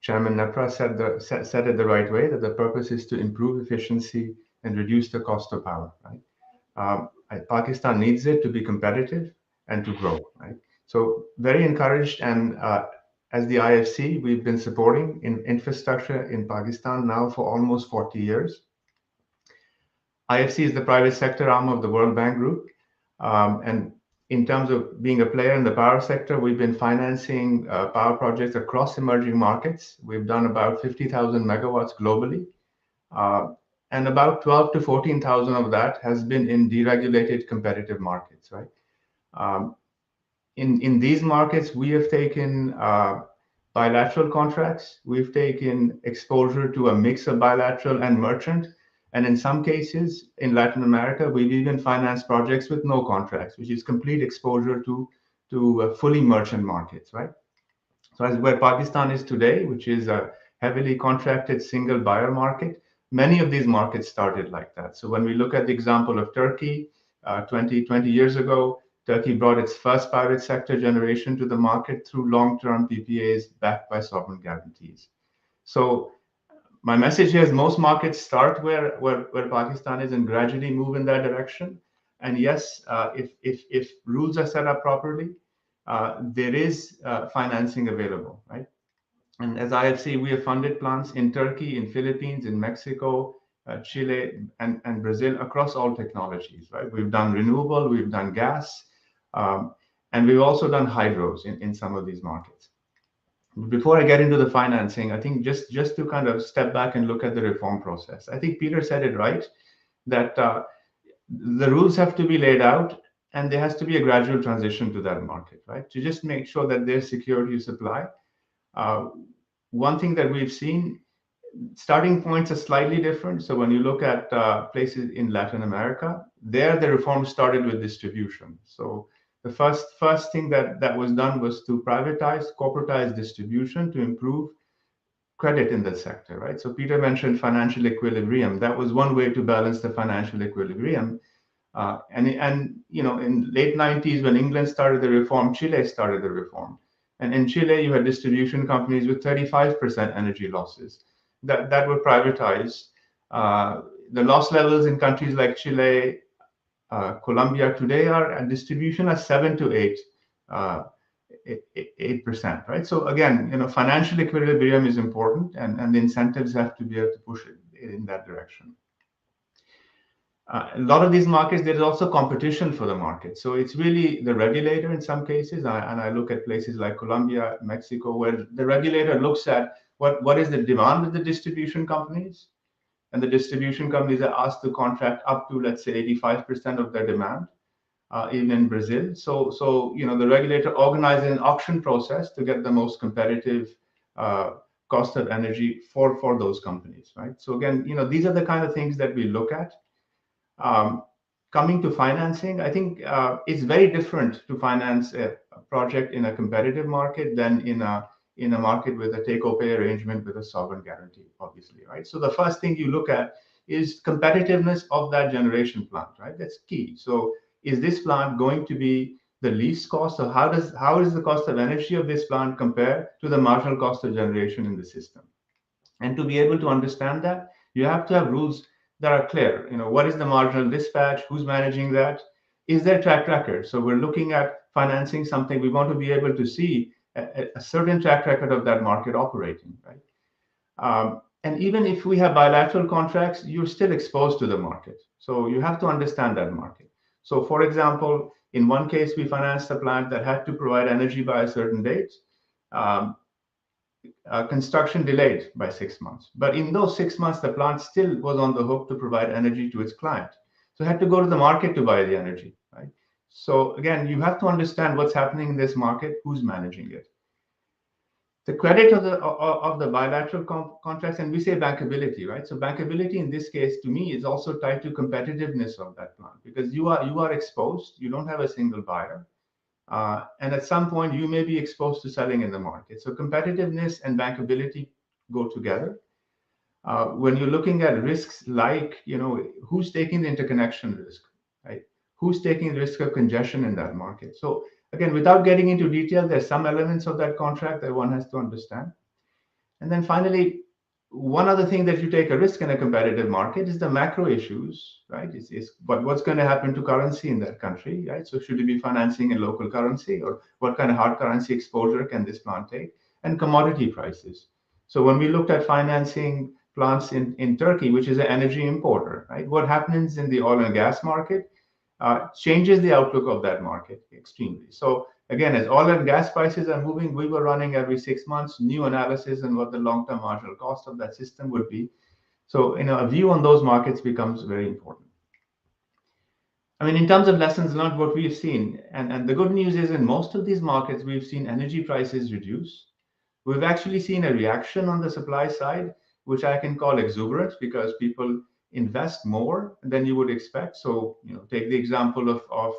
Chairman NEPRA said it the right way, that the purpose is to improve efficiency and reduce the cost of power. Right? Pakistan needs it to be competitive and to grow. Right? So very encouraged, and as the IFC, we've been supporting infrastructure in Pakistan now for almost 40 years. IFC is the private sector arm of the World Bank Group, and in terms of being a player in the power sector, we've been financing power projects across emerging markets. We've done about 50,000 megawatts globally, and about 12 to 14,000 of that has been in deregulated competitive markets. Right? In these markets, we have taken bilateral contracts. We've taken exposure to a mix of bilateral and merchant. And in some cases, in Latin America, we've even financed projects with no contracts, which is complete exposure to fully merchant markets, right? So as where Pakistan is today, which is a heavily contracted single buyer market, many of these markets started like that. So when we look at the example of Turkey, 20 years ago, Turkey brought its first private sector generation to the market through long-term PPAs backed by sovereign guarantees. So my message here is most markets start where Pakistan is and gradually move in that direction. And yes, if rules are set up properly, there is financing available, right? And as IFC, we have funded plants in Turkey, in Philippines, in Mexico, Chile, and Brazil across all technologies, right? We've done renewable, we've done gas, and we've also done hydros in some of these markets. Before I get into the financing, I think just to kind of step back and look at the reform process. I think Peter said it right, that the rules have to be laid out and there has to be a gradual transition to that market, right? To just make sure that there's security of supply. One thing that we've seen, starting points are slightly different. So when you look at places in Latin America, there the reform started with distribution. So the first thing that was done was to privatize, corporatize distribution to improve credit in the sector, right? So Peter mentioned financial equilibrium. That was one way to balance the financial equilibrium. And in late 90s, when England started the reform, Chile started the reform. And in Chile, you had distribution companies with 35% energy losses that were privatized. The loss levels in countries like Chile, Colombia today are at distribution at 7 to 8%, right? So again, financial equilibrium is important, and the incentives have to be able to push it in that direction. A lot of these markets, there's also competition for the market. So it's really the regulator in some cases, and I look at places like Colombia, Mexico, where the regulator looks at what is the demand of the distribution companies, and the distribution companies are asked to contract up to, let's say, 85% of their demand, even in Brazil. So the regulator organizes an auction process to get the most competitive cost of energy for those companies, right? So again, these are the kind of things that we look at. Coming to financing, I think it's very different to finance a project in a competitive market than in in a market with a take-or-pay arrangement with a sovereign guarantee, obviously, right? So the first thing you look at is competitiveness of that generation plant, right? That's key. So is this plant going to be the least cost, or how is the cost of energy of this plant compare to the marginal cost of generation in the system? And to be able to understand that, you have to have rules that are clear. You know, what is the marginal dispatch? Who's managing that? Is there track record? So we're looking at financing something. We want to be able to see a certain track record of that market operating, right? And even if we have bilateral contracts, you're still exposed to the market. So you have to understand that market. So for example, in one case, we financed a plant that had to provide energy by a certain date. Construction delayed by 6 months. But in those 6 months, the plant still was on the hook to provide energy to its client. So it had to go to the market to buy the energy, right? So again, you have to understand what's happening in this market, who's managing it. The credit of the bilateral contracts, and we say bankability, right? So bankability in this case, to me, is also tied to competitiveness of that plant, because you are exposed. You don't have a single buyer. And at some point, you may be exposed to selling in the market. So competitiveness and bankability go together. When you're looking at risks like, you know, who's taking the interconnection risk, right? Who's taking the risk of congestion in that market? So again, without getting into detail, there's some elements of that contract that one has to understand. And then finally, one other thing that you take a risk in a competitive market is the macro issues, right? What's going to happen to currency in that country, right? So should you be financing in local currency, or what kind of hard currency exposure can this plant take? And commodity prices. So when we looked at financing plants in Turkey, which is an energy importer, right? What happens in the oil and gas market changes the outlook of that market extremely. So again, as oil and gas prices are moving, we were running every 6 months new analysis on what the long-term marginal cost of that system would be. So, you know, a view on those markets becomes very important. I mean, in terms of lessons learned, what we've seen, and the good news is in most of these markets, we've seen energy prices reduce. We've actually seen a reaction on the supply side, which I can call exuberant, because people invest more than you would expect. So, you know, take the example of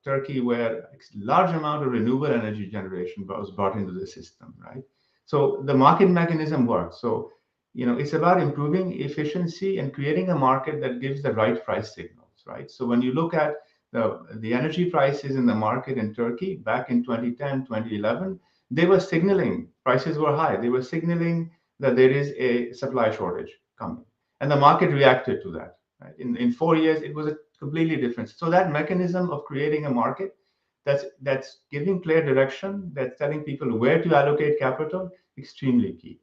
Turkey, where a large amount of renewable energy generation was brought into the system, right? So the market mechanism works. So, you know, it's about improving efficiency and creating a market that gives the right price signals, right? So when you look at the energy prices in the market in Turkey back in 2010, 2011, they were signaling prices were high. They were signaling that there is a supply shortage coming. And the market reacted to that. Right? In 4 years, it was a completely different. So that mechanism of creating a market that's giving clear direction, that's telling people where to allocate capital, extremely key.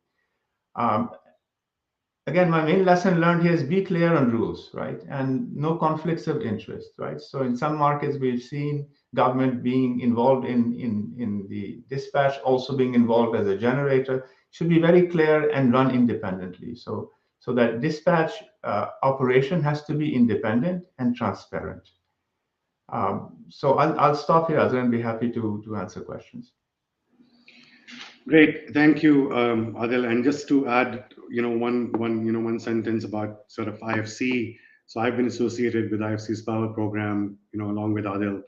Again, my main lesson learned here is be clear on rules, right? And no conflicts of interest, right? So in some markets, we've seen government being involved in the dispatch, also being involved as a generator. Should be very clear and run independently. So that dispatch operation has to be independent and transparent. So I'll stop here, Azhar, and be happy to answer questions. Great, thank you, Adil. And just to add, one sentence about sort of IFC. So I've been associated with IFC's power program, along with Adil,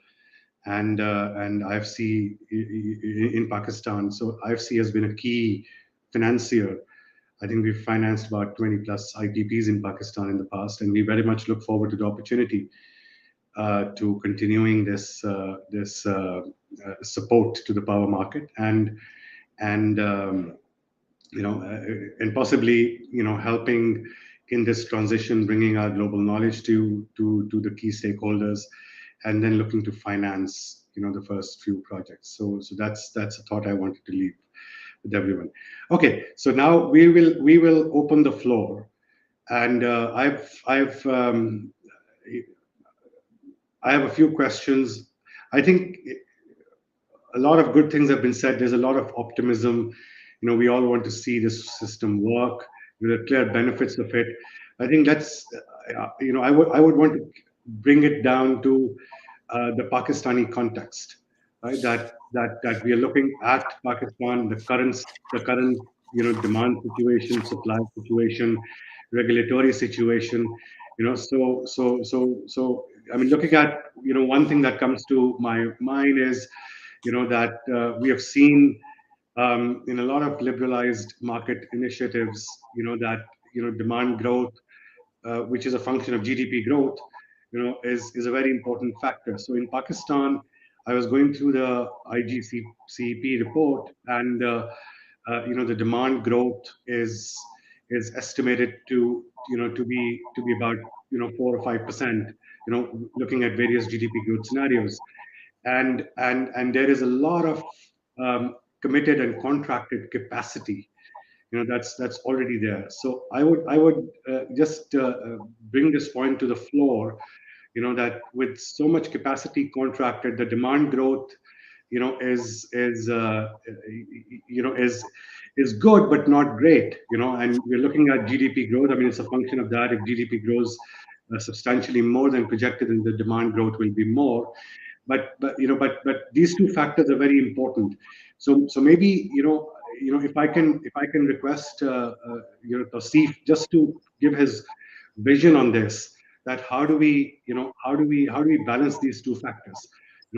and IFC in Pakistan. So IFC has been a key financier. I think we've financed about 20 plus IPPs in Pakistan in the past, and we very much look forward to the opportunity to continuing this support to the power market and possibly helping in this transition, bringing our global knowledge to the key stakeholders, and then looking to finance the first few projects. So that's a thought I wanted to leave with everyone. Okay, so now we will open the floor, and I have a few questions. I think a lot of good things have been said. There's a lot of optimism. We all want to see this system work with the clear benefits of it. I think that's, I would want to bring it down to the Pakistani context, right? That we are looking at Pakistan, the current demand situation, supply situation, regulatory situation. So I mean, looking at one thing that comes to my mind is that we have seen in a lot of liberalized market initiatives, that demand growth, which is a function of GDP growth, is a very important factor. So in Pakistan, I was going through the IGCEP report, and the demand growth is estimated to be about 4 or 5%. Looking at various GDP growth scenarios, and there is a lot of committed and contracted capacity, that's already there. So I would just bring this point to the floor, that with so much capacity contracted, the demand growth, is good but not great. And we're looking at GDP growth. I mean, it's a function of that. If GDP grows substantially more than projected, then the demand growth will be more. But these two factors are very important. So maybe if I can request Tausif just to give his vision on this, that how do we balance these two factors?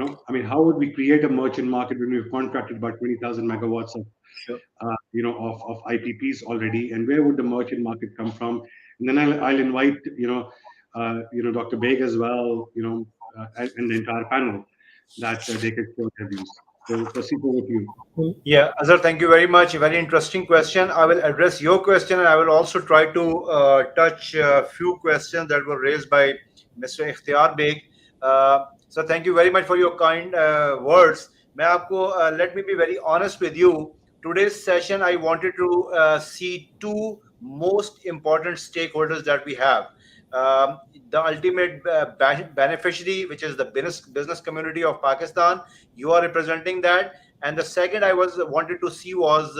I mean, how would we create a merchant market when we've contracted about 20,000 megawatts of Sure. of IPPs already, and where would the merchant market come from? And then I'll invite Dr. Beg as well, and the entire panel, that they could share their views. So proceed over to you. Yeah, Azhar, thank you very much. Very interesting question. I will address your question, and I will also try to touch a few questions that were raised by Mr. Ikhtiar Beg. So thank you very much for your kind words. Let me be very honest with you. Today's session, I wanted to see two most important stakeholders that we have. The ultimate beneficiary, which is the business community of Pakistan. You are representing that. And the second I wanted to see was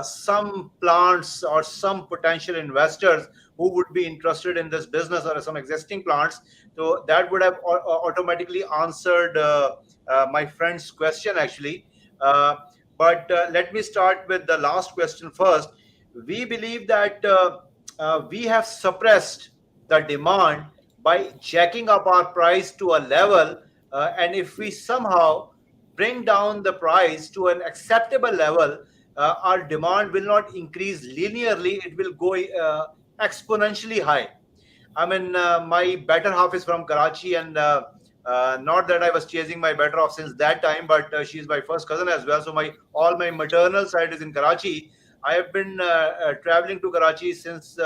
some plants or some potential investors who would be interested in this business, or some existing plants. So that would have automatically answered my friend's question, actually. But let me start with the last question first. We believe that we have suppressed the demand by jacking up our price to a level, and if we somehow bring down the price to an acceptable level, our demand will not increase linearly, it will go exponentially high. I mean, my better half is from Karachi, and not that I was chasing my better half since that time, but she's my first cousin as well. So all my maternal side is in Karachi. I have been traveling to Karachi since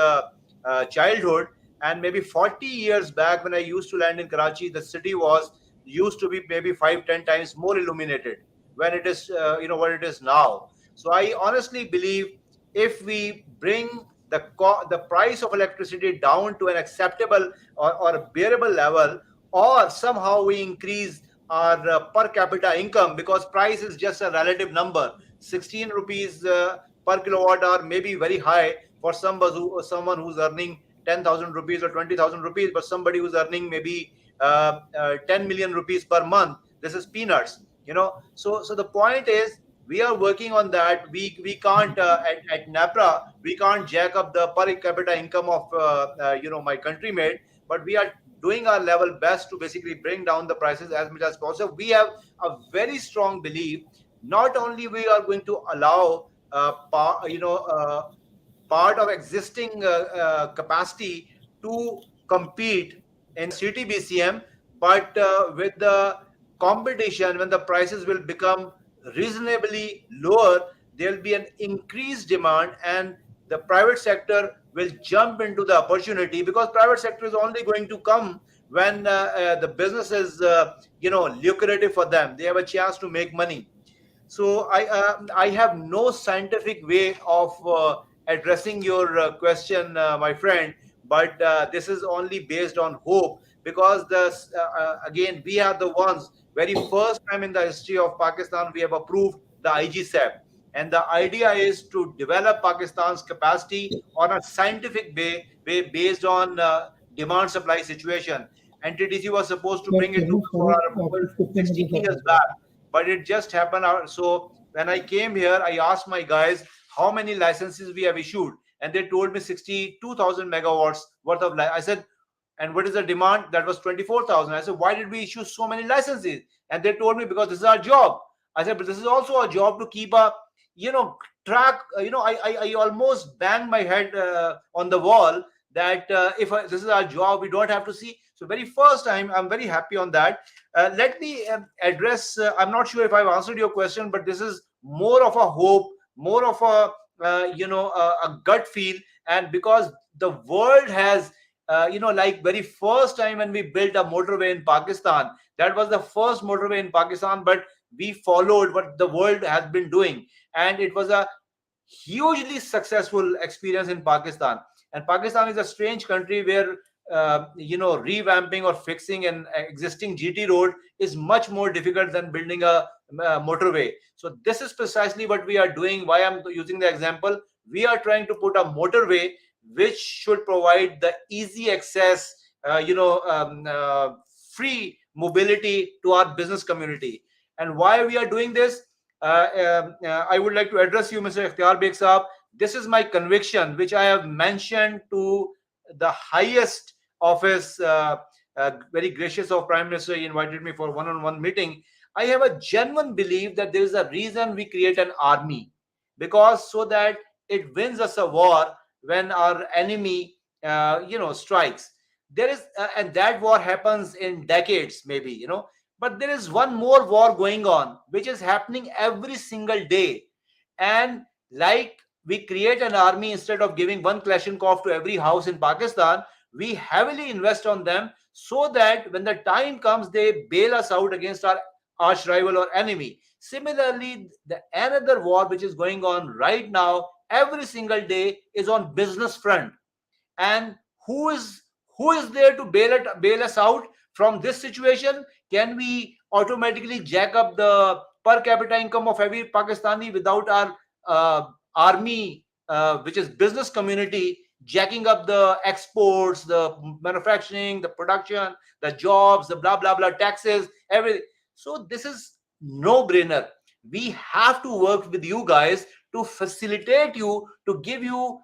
childhood, and maybe 40 years back, when I used to land in Karachi, the city used to be maybe 5-10 times more illuminated when it is what it is now. So I honestly believe, if we bring the price of electricity down to an acceptable or a bearable level, or somehow we increase our per capita income, because price is just a relative number. 16 rupees per kilowatt hour may be very high for someone who's earning 10,000 rupees or 20,000 rupees, but somebody who's earning maybe 10 million rupees per month, this is peanuts. So the point is, we are working on that. We can't at NEPRA, we can't jack up the per capita income of my countrymen, but we are doing our level best to basically bring down the prices as much as possible. We have a very strong belief. Not only we are going to allow part of existing capacity to compete in CTBCM, but with the competition, when the prices will become reasonably lower, there will be an increased demand, and the private sector will jump into the opportunity, because private sector is only going to come when the business is lucrative for them. They have a chance to make money. So I have no scientific way of addressing your question, my friend, but this is only based on hope, because again, we are the ones, very first time in the history of Pakistan, we have approved the IGCEP. And the idea is to develop Pakistan's capacity on a scientific way based on demand supply situation. NTTC was supposed to bring it to for our approval 16 years back, but it just happened out. So when I came here, I asked my guys how many licenses we have issued, and they told me 62,000 megawatts worth of I said, and what is the demand? That was 24,000. I said, why did we issue so many licenses? And they told me, because this is our job. I said, but this is also a job to keep a, track. I almost banged my head on the wall that this is our job, we don't have to see. So very first time, I'm very happy on that. Let me address. I'm not sure if I've answered your question, but this is more of a hope, more of a a gut feel, and because the world has like very first time when we built a motorway in Pakistan, that was the first motorway in Pakistan, but we followed what the world has been doing, and it was a hugely successful experience in Pakistan. And Pakistan is a strange country where revamping or fixing an existing GT road is much more difficult than building a motorway. So this is precisely what we are doing. Why I'm using the example, we are trying to put a motorway which should provide the easy access, free mobility to our business community. And why we are doing this, I would like to address you, Mr. Ikhtiyar Beg Saab. This is my conviction, which I have mentioned to the highest office. Very gracious of Prime Minister, he invited me for one-on-one meeting. I have a genuine belief that there is a reason we create an army, because so that it wins us a war when our enemy, strikes. There is, and that war happens in decades, maybe, but there is one more war going on, which is happening every single day. And like we create an army, instead of giving one Kalashnikov to every house in Pakistan, we heavily invest on them so that when the time comes, they bail us out against our arch rival or enemy. Similarly, the another war which is going on right now, every single day, is on business front. And who is there to bail us out from this situation? Can we automatically jack up the per capita income of every Pakistani without our army, which is business community, jacking up the exports, the manufacturing, the production, the jobs, the blah blah blah, taxes, everything? So this is no brainer. We have to work with you guys to facilitate you, to give you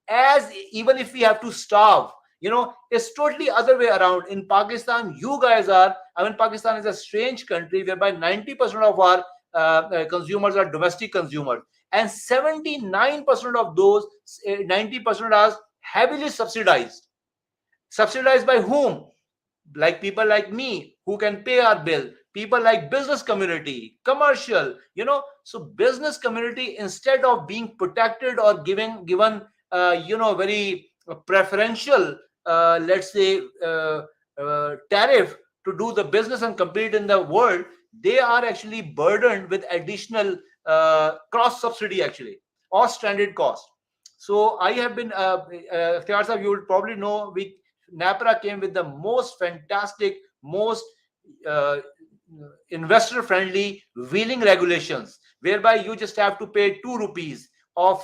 as even if we have to starve, it's totally other way around. In Pakistan, you guys are, Pakistan is a strange country whereby 90% of our consumers are domestic consumers, and 79% of those 90% are heavily subsidized. Subsidized by whom? Like people like me who can pay our bill, people like business community, commercial, so business community, instead of being protected or given very preferential, let's say, tariff to do the business and compete in the world, they are actually burdened with additional cross subsidy, actually, or stranded cost. So I have been, Ikhtiyar Sahab, you will probably know, NEPRA came with the most fantastic, most investor-friendly wheeling regulations, whereby you just have to pay 2 rupees of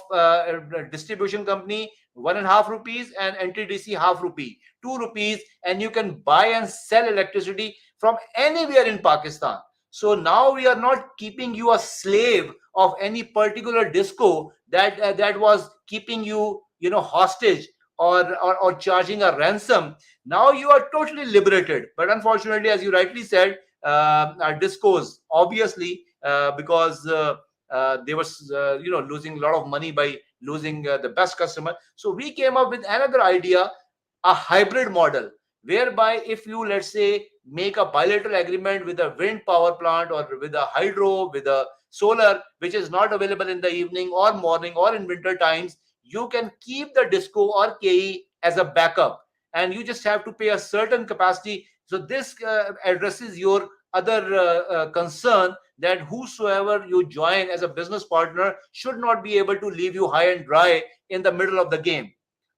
distribution company, 1.5 rupees, and NTDC half rupee, 2 rupees, and you can buy and sell electricity from anywhere in Pakistan. So now we are not keeping you a slave of any particular disco that was keeping you, hostage, or charging a ransom. Now you are totally liberated. But unfortunately, as you rightly said, our discos, obviously, because they were losing a lot of money by losing the best customer. So we came up with another idea, a hybrid model, whereby if you, let's say, make a bilateral agreement with a wind power plant, or with a hydro, with a solar, which is not available in the evening or morning or in winter times, you can keep the disco or KE as a backup, and you just have to pay a certain capacity. So this addresses your other concern, that whosoever you join as a business partner should not be able to leave you high and dry in the middle of the game.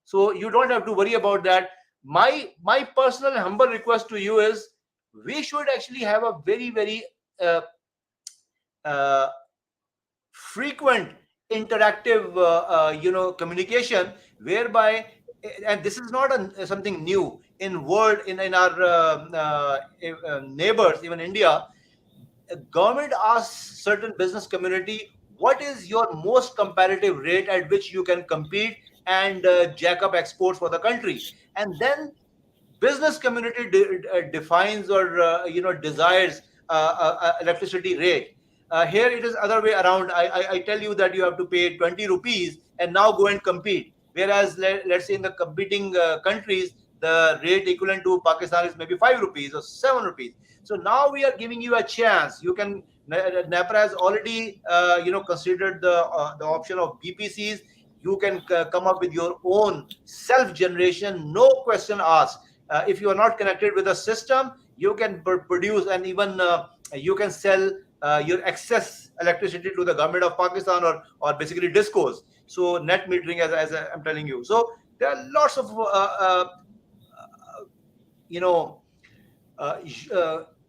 So you don't have to worry about that. My personal humble request to you is, we should actually have a very, very frequent interactive communication, whereby, and this is not something new in world, in our neighbors, even India. Government asks certain business community, what is your most competitive rate at which you can compete and jack up exports for the country? And then business community defines or desires electricity rate. Here it is other way around. I tell you that you have to pay 20 rupees and now go and compete. Whereas let's say in the competing countries, the rate equivalent to Pakistan is maybe 5 rupees or 7 rupees. So now we are giving you a chance. You can, NEPRA has already considered the option of BPCs. You can come up with your own self generation, no question asked. If you are not connected with the system, you can produce, and even you can sell your excess electricity to the government of Pakistan, or basically discos. So net metering, as I'm telling you. So there are lots of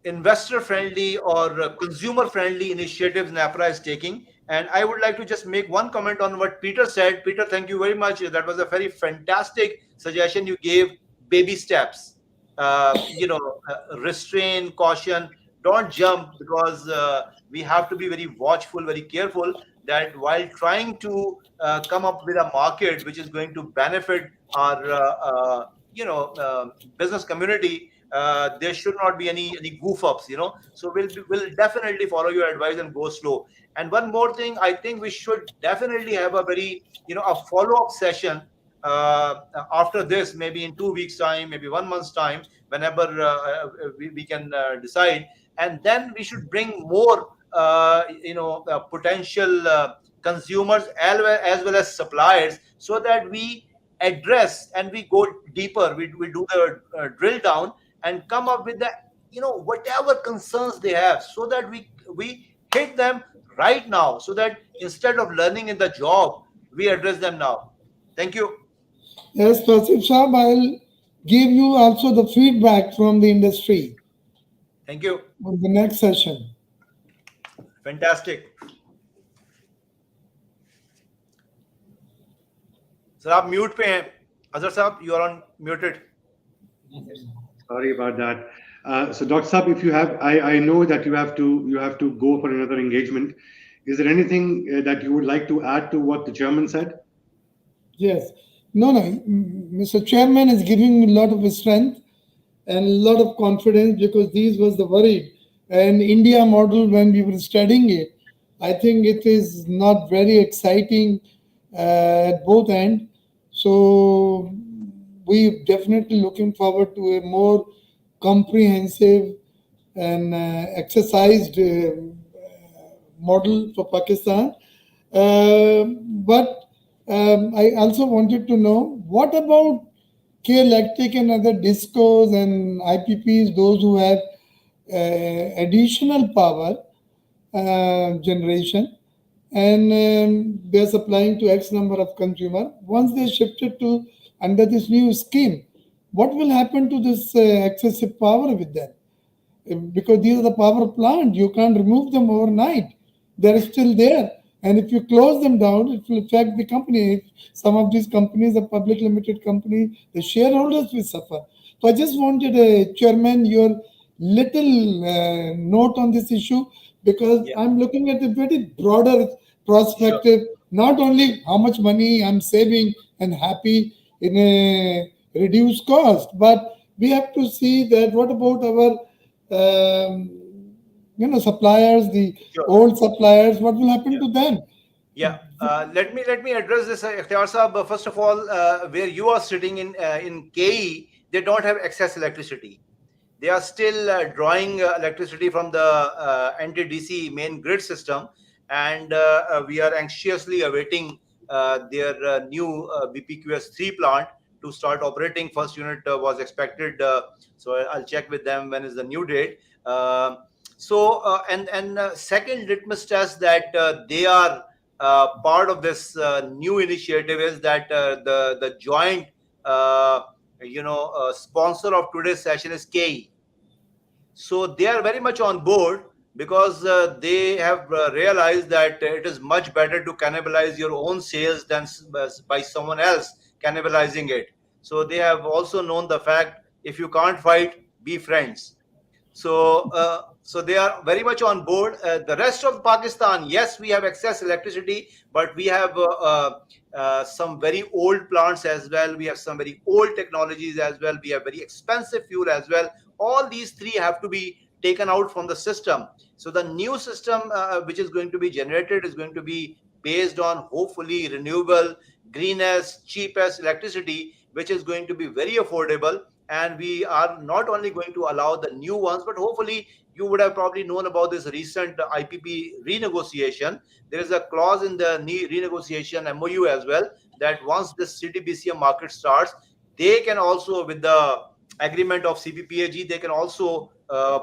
investor friendly or consumer friendly initiatives NEPRA is taking. And I would like to just make one comment on what Peter said. Peter, thank you very much. That was a very fantastic suggestion you gave. Baby steps, restrain, caution, don't jump, because we have to be very watchful, very careful, that while trying to come up with a market which is going to benefit our business community, there should not be any goof ups. So we'll definitely follow your advice and go slow. And one more thing, I think we should definitely have a very a follow-up session after this, maybe in 2 weeks time, maybe 1 month's time, whenever we can decide. And then we should bring more potential consumers as well as suppliers, so that we address and we go deeper, we do the drill down and come up with the whatever concerns they have, so that we hit them right now, so that instead of learning in the job, we address them now. Thank you. Yes, Prasid Saab, I'll give you also the feedback from the industry Thank you. on the next session. Fantastic. Sir आप mute पे हैं. Azhar साहब, you are on muted. Sorry about that. So Dr. Saab, if you have, I know that you have to go for another engagement. Is there anything that you would like to add to what the chairman said? Yes. No, Mr. Chairman is giving me a lot of strength and a lot of confidence, because these was the worried. And India model, when we were studying it, I think it is not very exciting at both ends. So we definitely looking forward to a more comprehensive and exercised model for Pakistan. But I also wanted to know, what about K Electric and other discos and IPPs, those who have additional power generation, and they're supplying to X number of consumer. Once they shifted to under this new scheme, what will happen to this excessive power with them? Because these are the power plant, you can't remove them overnight. They're still there. And if you close them down, it will affect the company. Some of these companies are public limited companies, the shareholders will suffer. So I just wanted, Chairman, your little note on this issue, because I'm looking at a very broader perspective, not only how much money I'm saving and happy in a reduced cost, but we have to see that what about our suppliers, the old suppliers, what will happen to them? Let me address this, Ikhtiyar Saab. First of all, where you are sitting in KE, they don't have excess electricity. They are still drawing electricity from the NTDC main grid system, and we are anxiously awaiting their new BPQS3 plant to start operating. First unit was expected, so I'll check with them when is the new date. Second litmus test that they are part of this new initiative is that the joint sponsor of today's session is KE. So they are very much on board, because they have realized that it is much better to cannibalize your own sales than by someone else cannibalizing it. So they have also known the fact, if you can't fight, be friends. So they are very much on board. The rest of Pakistan, yes, we have excess electricity, but we have some very old plants as well. We have some very old technologies as well. We have very expensive fuel as well. All these three have to be taken out from the system. So the new system which is going to be generated is going to be based on hopefully renewable, greenest, cheapest electricity, which is going to be very affordable. And we are not only going to allow the new ones, but hopefully you would have probably known about this recent IPP renegotiation. There is a clause in the renegotiation MOU as well, that once the CTBCM market starts, they can also, with the agreement of CPPAG, they can also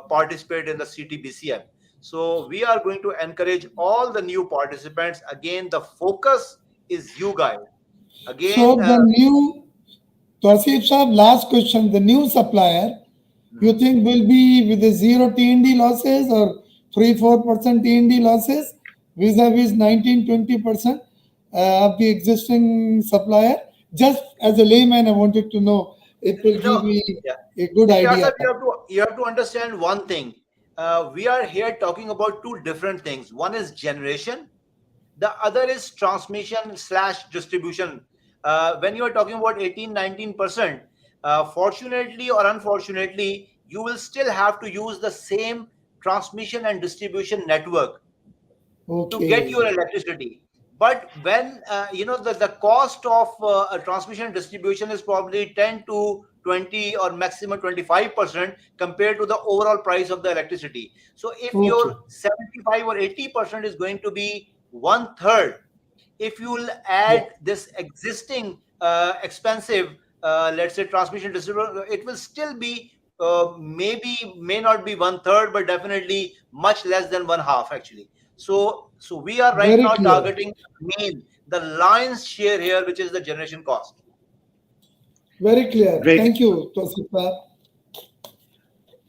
participate in the CTBCM. So we are going to encourage all the new participants. Again, the focus is you guys. Again, so the new, Tausif Saab, last question, the new supplier, you think will be with a 0 T&D losses or 3-4% T&D losses vis-a-vis 19-20% of the existing supplier? Just as a layman, I wanted to know. It will give me a good idea. You have to understand one thing. We are here talking about two different things. One is generation. The other is transmission/distribution. When you are talking about 18-19%, fortunately or unfortunately, you will still have to use the same transmission and distribution network to get your electricity. But when the cost of transmission and distribution is probably 10 to 20 or maximum 25% compared to the overall price of the electricity. So if your 75 or 80% is going to be 1/3, if you will add this existing expensive, let's say, transmission distribution, it will still be may not be 1/3, but definitely much less than 1/2 actually. So we are right now targeting the lion's share here, which is the generation cost. Very clear. Great. Thank you, Tausif.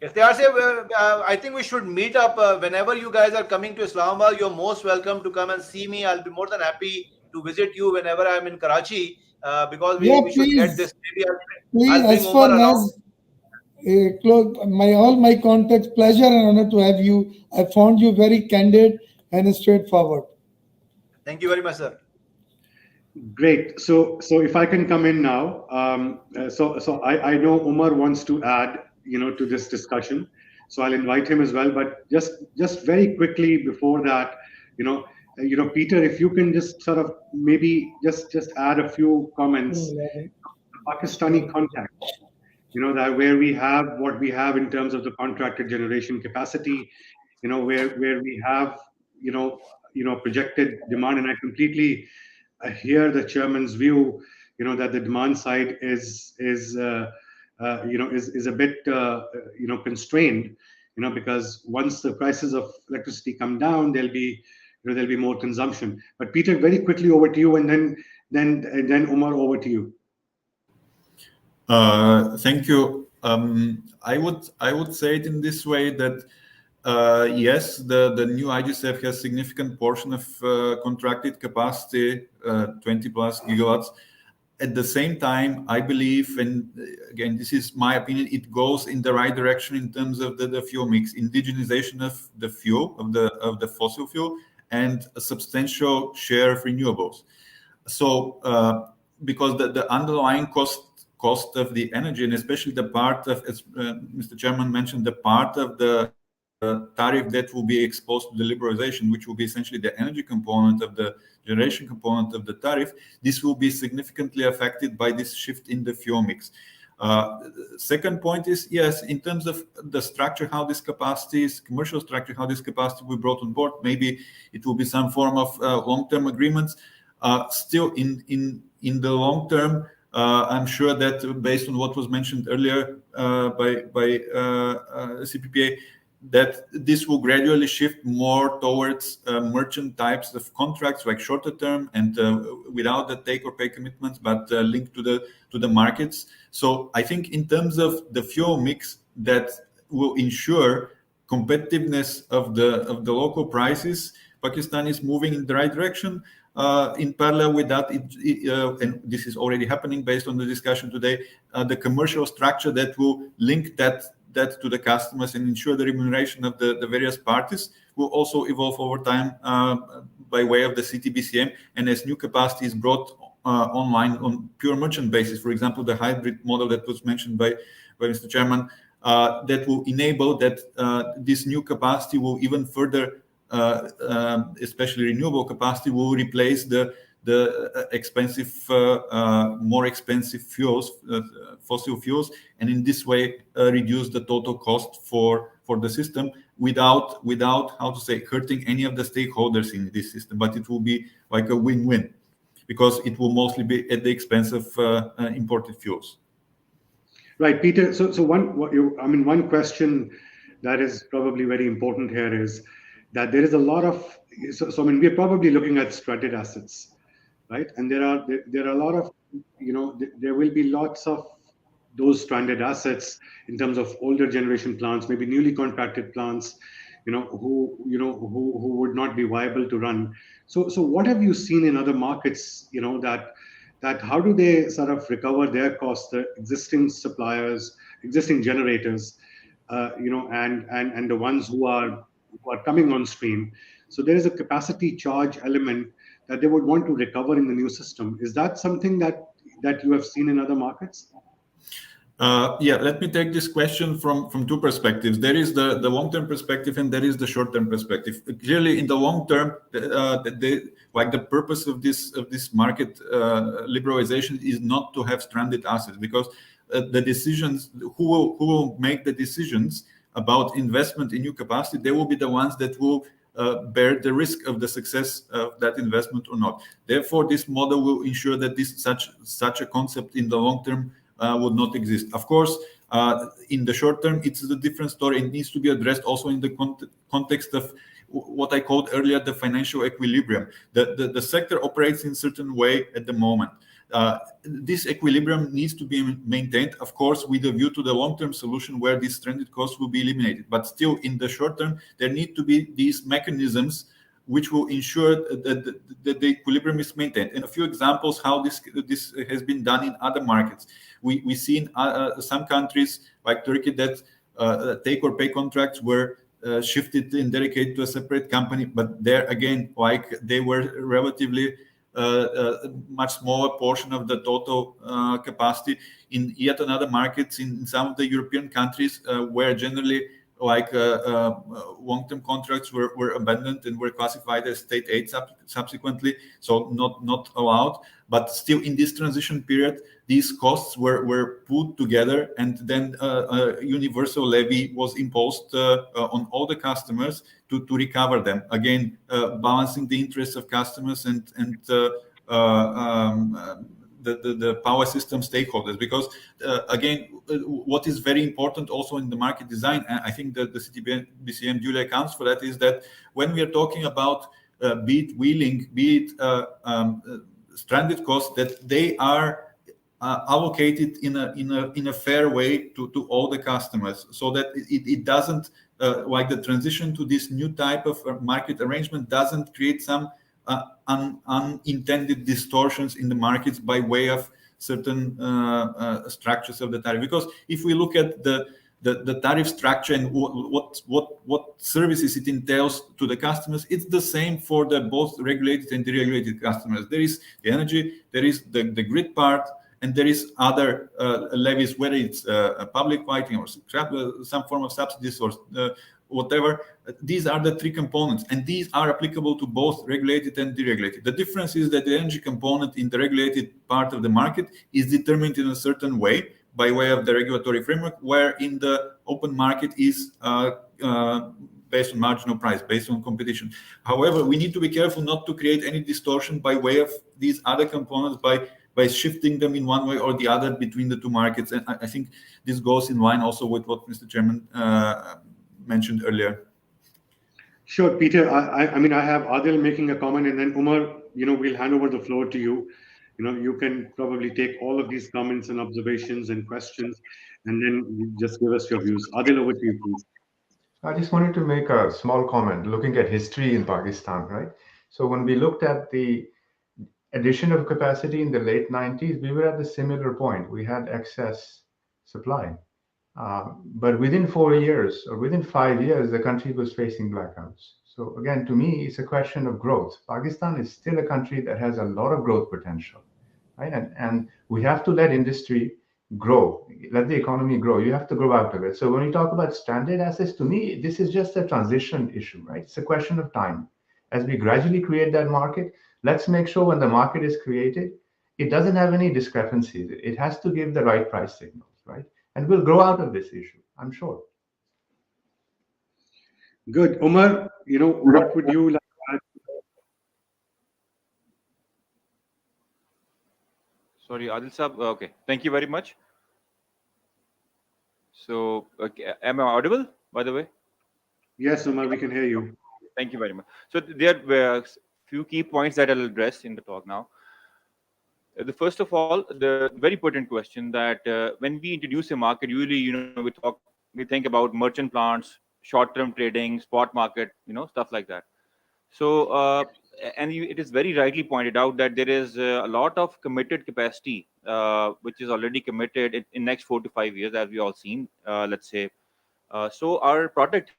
If they are say, I think we should meet up whenever you guys are coming to Islamabad. You're most welcome to come and see me. I'll be more than happy to visit you whenever I'm in Karachi, because we should get this. Maybe I'll bring as far Umar as all my contacts, pleasure and honor to have you. I found you very candid and straightforward. Thank you very much, sir. Great. So if I can come in now, so I know Umar wants to add, to this discussion, so I'll invite him as well. But just very quickly before that, Peter, if you can just sort of maybe just add a few comments. Pakistani context, that where we have what we have in terms of the contracted generation capacity, where we have projected demand, and I completely hear the chairman's view, that the demand side is a bit constrained, because once the prices of electricity come down, there'll be more consumption. But Peter, very quickly over to you, and then Umar, over to you. Thank you. I would say it in this way that yes, the new IGCF has significant portion of contracted capacity, 20 plus gigawatts. At the same time, I believe, and again, this is my opinion, it goes in the right direction in terms of the fuel mix, indigenization of the fuel, of the fossil fuel, and a substantial share of renewables. So because the underlying cost of the energy, and especially the part of, as Mr. Chairman mentioned, the part of the tariff that will be exposed to the liberalization, which will be essentially the energy component of the generation component of the tariff, this will be significantly affected by this shift in the fuel mix. Second point is, yes, in terms of the structure, how this capacity is, commercial structure, how this capacity will be brought on board, maybe it will be some form of long-term agreements. Still, in the long term, I'm sure that based on what was mentioned earlier by CPPA, that this will gradually shift more towards merchant types of contracts, like shorter term and without the take or pay commitments, but linked to the markets. So I think in terms of the fuel mix, that will ensure competitiveness of the local prices, Pakistan is moving in the right direction. In parallel with that, and this is already happening based on the discussion today, the commercial structure that will link that to the customers and ensure the remuneration of the various parties will also evolve over time by way of the CTBCM. And as new capacity is brought online on pure merchant basis, for example, the hybrid model that was mentioned by Mr. Chairman, that will enable that this new capacity will even further, especially renewable capacity, will replace the expensive, more expensive fuels, fossil fuels, and in this way reduce the total cost for the system without how to say hurting any of the stakeholders in this system. But it will be like a win-win, because it will mostly be at the expense of imported fuels. Right, Peter. So one question that is probably very important here is that there is a lot of I mean, we're probably looking at stranded assets, right? And there are a lot of, there will be lots of those stranded assets in terms of older generation plants, maybe newly contracted plants, who would not be viable to run. So what have you seen in other markets, that how do they sort of recover their costs, the existing suppliers, existing generators, and the ones who are coming on stream? So there is a capacity charge element that they would want to recover in the new system. Is that something that you have seen in other markets? Yeah, let me take this question from two perspectives. There is the long-term perspective, and there is the short-term perspective. Clearly, in the long term, the purpose of this market liberalization is not to have stranded assets, because the decisions, who will make the decisions about investment in new capacity, they will be the ones that will bear the risk of the success of that investment or not. Therefore, this model will ensure that such a concept in the long term would not exist. Of course, in the short term, it's a different story. It needs to be addressed also in the context of what I called earlier the financial equilibrium. The sector operates in a certain way at the moment. This equilibrium needs to be maintained, of course, with a view to the long-term solution where these stranded costs will be eliminated. But still, in the short term, there need to be these mechanisms which will ensure that the equilibrium is maintained. And a few examples how this has been done in other markets. We see in some countries like Turkey that take or pay contracts were shifted and dedicated to a separate company, but there again, like they were relatively much smaller portion of the total capacity. In yet another markets in some of the European countries where generally long-term contracts were abandoned and were classified as state aid subsequently, so not allowed. But still, in this transition period, these costs were put together, and then a universal levy was imposed on all the customers to recover them. Again, balancing the interests of customers and the power system stakeholders, because again, what is very important also in the market design, and I think that the CTBCM duly accounts for that, is that when we are talking about be it wheeling, be it stranded costs, that they are allocated in a fair way to all the customers, so that it doesn't the transition to this new type of market arrangement doesn't create some unintended distortions in the markets by way of certain structures of the tariff. Because if we look at the tariff structure and what services it entails to the customers, it's the same for the both regulated and deregulated customers. There is the energy, there is the grid part, and there is other levies, whether it's public lighting or some form of subsidies or whatever. These are the three components, and these are applicable to both regulated and deregulated. The difference is that the energy component in the regulated part of the market is determined in a certain way by way of the regulatory framework, where in the open market is based on marginal price, based on competition. However, we need to be careful not to create any distortion by way of these other components by shifting them in one way or the other between the two markets. And I think this goes in line also with what Mr. Chairman mentioned earlier. Sure, Peter. I mean, I have Adil making a comment, and then Umar, we'll hand over the floor to you. You can probably take all of these comments and observations and questions, and then just give us your views. Adil, over to you, please. I just wanted to make a small comment looking at history in Pakistan, right? So when we looked at the addition of capacity in the late 90s, we were at the similar point. We had excess supply. But within 4 years or within 5 years, the country was facing blackouts. So again, to me, it's a question of growth. Pakistan is still a country that has a lot of growth potential, right? And we have to let industry grow, let the economy grow. You have to grow out of it. So when we talk about stranded assets, to me, this is just a transition issue, right? It's a question of time. As we gradually create that market, let's make sure when the market is created, it doesn't have any discrepancies. It has to give the right price signals, right? And we'll grow out of this issue, I'm sure. Good. Umar, what would you like to add? Sorry, Adil Sab. Okay, thank you very much. So, okay, am I audible, by the way? Yes, Umar, we can hear you. Thank you very much. So there were few key points that I'll address in the talk now. The first of all, the very important question that when we introduce a market, usually we think about merchant plants, short-term trading, spot market, stuff like that. So it is very rightly pointed out that there is a lot of committed capacity which is already committed in next 4 to 5 years, as we all seen. Let's say, so our product,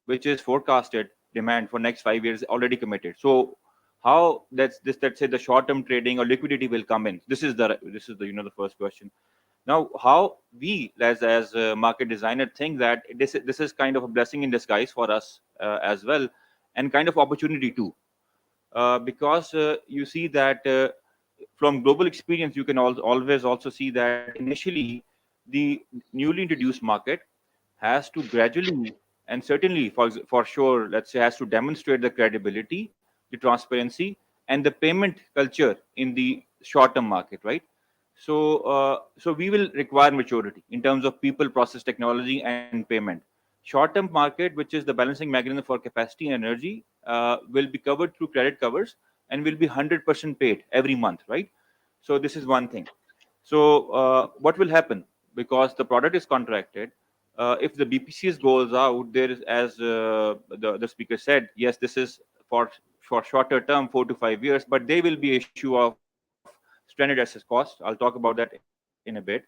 which is forecasted demand for next 5 years, already committed. So how let's say the short-term trading or liquidity will come in. This is the the first question. Now, how we as a market designer think that this is kind of a blessing in disguise for us as well, and kind of opportunity too, because you see that from global experience, you can always also see that initially the newly introduced market has to gradually and certainly for sure, let's say, has to demonstrate the credibility, the transparency, and the payment culture in the short-term market, right? So we will require maturity in terms of people, process, technology, and payment. Short-term market, which is the balancing mechanism for capacity and energy, will be covered through credit covers and will be 100% paid every month, right? So this is one thing. So what will happen, because the product is contracted? If the BPCS goes out, there is, as the speaker said, yes, this is for shorter term, 4 to 5 years, but there will be issue of stranded assets cost. I'll talk about that in a bit.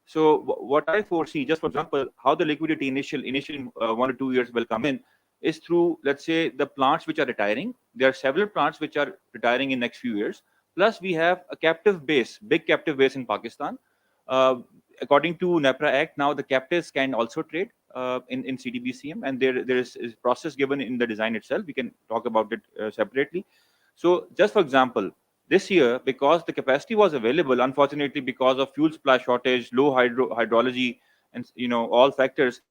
So what I foresee, just for example, how the liquidity initially in 1 to 2 years will come in is through, let's say, the plants which are retiring. There are several plants which are retiring in next few years. Plus, we have a captive base, big captive base in Pakistan. Uh, According to NEPRA Act, now the captives can also trade in CDBCM, and there is process given in the design itself. We can talk about it separately. So, just for example, this year, because the capacity was available, unfortunately, because of fuel supply shortage, low hydrology, and all factors,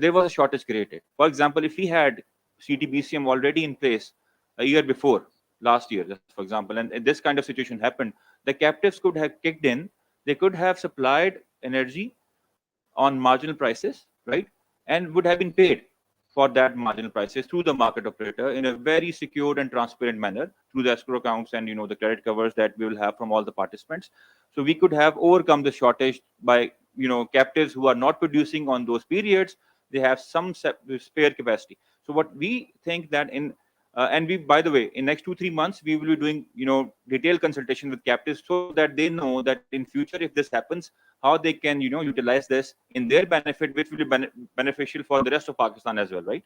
there was a shortage created. For example, if we had CTBCM already in place a year before, last year, just for example, and this kind of situation happened, the captives could have kicked in. They could have supplied energy on marginal prices, right, and would have been paid for that marginal prices through the market operator in a very secured and transparent manner through the escrow accounts and the credit covers that we will have from all the participants. So we could have overcome the shortage by captives who are not producing on those periods. They have some spare capacity. So what we think that and we, by the way, in next 2-3 months we will be doing detailed consultation with captives so that they know that in future if this happens, how they can utilize this in their benefit, which will be beneficial for the rest of Pakistan as well, right?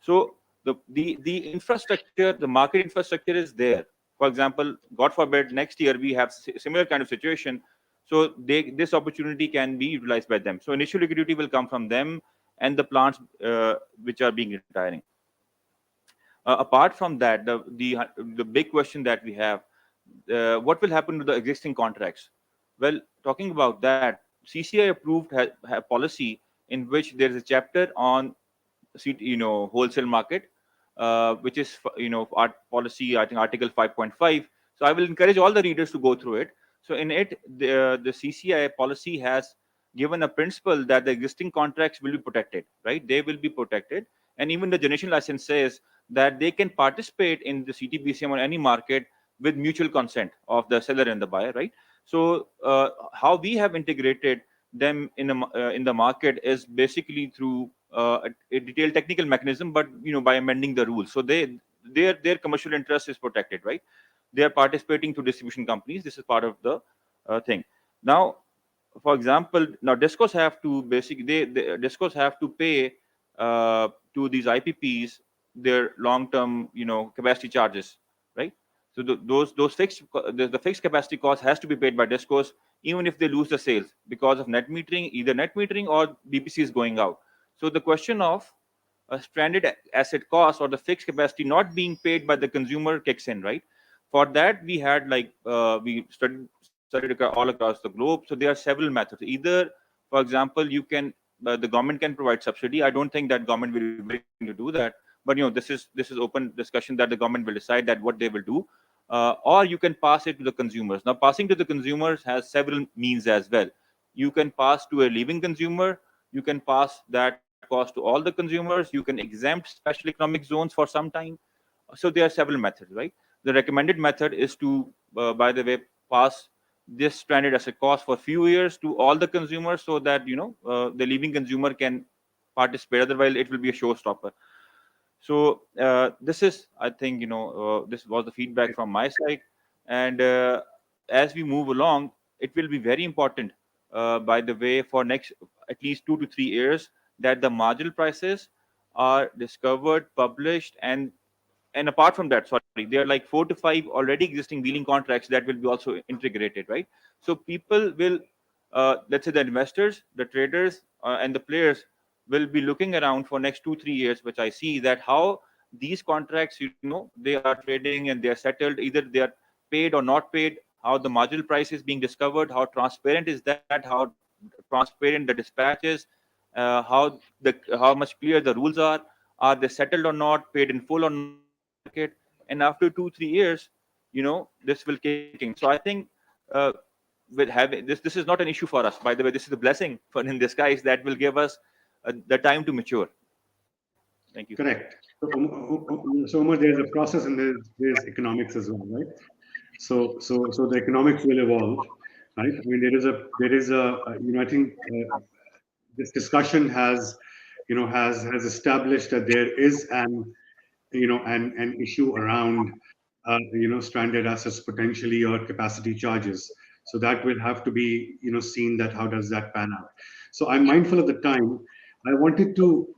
So the infrastructure, the market infrastructure is there. For example, God forbid next year we have similar kind of situation, so this opportunity can be utilized by them. So initial liquidity will come from them and the plants which are being retiring. Apart from that, the big question that we have, what will happen to the existing contracts? Well, talking about that, CCI approved have policy in which there is a chapter on wholesale market, which is art policy, I think Article 5.5. So I will encourage all the readers to go through it. So in it, the CCI policy has given a principle that the existing contracts will be protected, right? They will be protected, and even the generation license says that they can participate in the CTBCM or any market with mutual consent of the seller and the buyer, right? So how we have integrated them in the market is basically through a detailed technical mechanism, but by amending the rules. So their commercial interest is protected, right? They are participating through distribution companies. This is part of the thing. Now, for example, now discos have to discos have to pay to these IPPs their long-term capacity charges, right? So those fixed the fixed capacity cost has to be paid by discos even if they lose the sales because of net metering, either net metering or BPC is going out. So the question of a stranded asset cost or the fixed capacity not being paid by the consumer kicks in, right? For that, we had we studied all across the globe. So there are several methods. Either, for example, you can the government can provide subsidy. I don't think that government will be willing to do that. But this is open discussion that the government will decide that what they will do. Or you can pass it to the consumers. Now, passing to the consumers has several means as well. You can pass to a leaving consumer. You can pass that cost to all the consumers. You can exempt special economic zones for some time. So there are several methods, right? The recommended method is to, by the way, pass this stranded asset cost for few years to all the consumers, so that the leaving consumer can participate. Otherwise, it will be a showstopper. So this is, I think, this was the feedback from my side. And as we move along, it will be very important, by the way, for next at least 2 to 3 years, that the marginal prices are discovered, published, and apart from that, sorry, there are like 4 to 5 already existing wheeling contracts that will be also integrated, right? So people will, let's say the investors, the traders, and the players will be looking around for next 2 3 years, which I see that how these contracts, they are trading and they are settled, either they are paid or not paid, how the marginal price is being discovered, how transparent is that, how transparent the dispatch is, how much clear the rules are they settled or not, paid in full or not in the market. And after 2 3 years, this will kick in. So I think, uh, with having this is not an issue for us, by the way. This is a blessing for in disguise that will give us the time to mature. Thank you. Correct. So Umar, there's a process and there's economics as well, right? So the economics will evolve, right? I mean, I think this discussion has established that there is an issue around stranded assets potentially, or capacity charges. So that will have to be seen, that how does that pan out. So I'm mindful of the time. I wanted to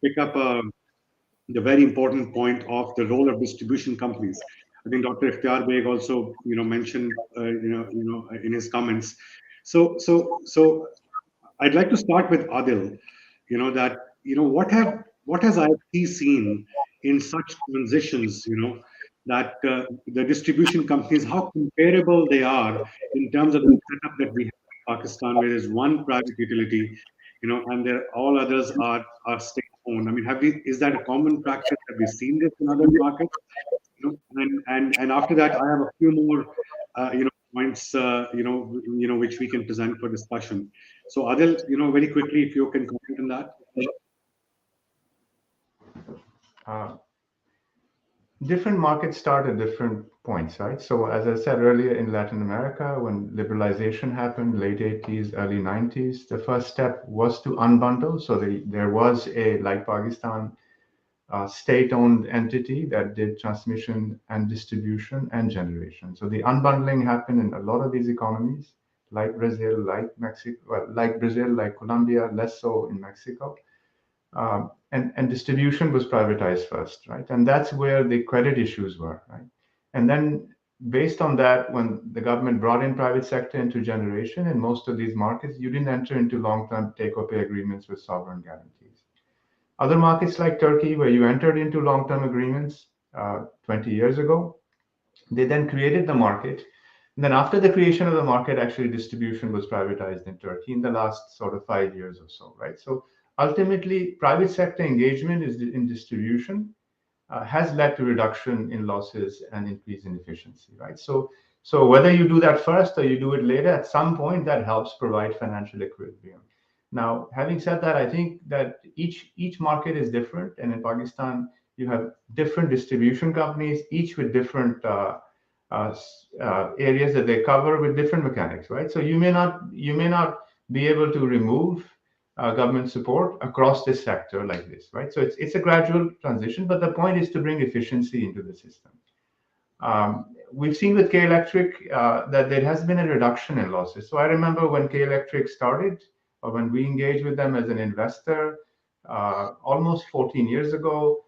pick up the very important point of the role of distribution companies. I think Dr. Iftiar Beg also mentioned in his comments. So I'd like to start with Adil. That what has IFC seen in such transitions? That the distribution companies, how comparable they are in terms of the setup that we have in Pakistan, where there's one private utility, and there all others are state owned. I mean, is that a common practice? Have we seen this in other markets? And after that, I have a few more points which we can present for discussion. So Adil, very quickly, if you can comment on that. Different markets start at different points, right? So as I said earlier, in Latin America, when liberalization happened, late 80s, early 90s, the first step was to unbundle. So there was like Pakistan, state-owned entity that did transmission and distribution and generation. So the unbundling happened in a lot of these economies, like Brazil, like Mexico, well, like Brazil, like Colombia, less so in Mexico. And distribution was privatized first, right? And that's where the credit issues were, right? And then based on that, when the government brought in private sector into generation, in most of these markets, you didn't enter into long-term take-or-pay agreements with sovereign guarantees. Other markets like Turkey, where you entered into long-term agreements 20 years ago, they then created the market. And then after the creation of the market, actually distribution was privatized in Turkey in the last sort of 5 years or so, right? So ultimately, private sector engagement in distribution has led to reduction in losses and increase in efficiency, right? So whether you do that first or you do it later, at some point that helps provide financial equilibrium. Now, having said that, I think that each market is different, and in Pakistan you have different distribution companies, each with different areas that they cover with different mechanics, right? So you may not be able to remove government support across this sector like this, right? So it's a gradual transition, but the point is to bring efficiency into the system. We've seen with K Electric that there has been a reduction in losses. So I remember when K Electric started, or when we engaged with them as an investor almost 14 years ago,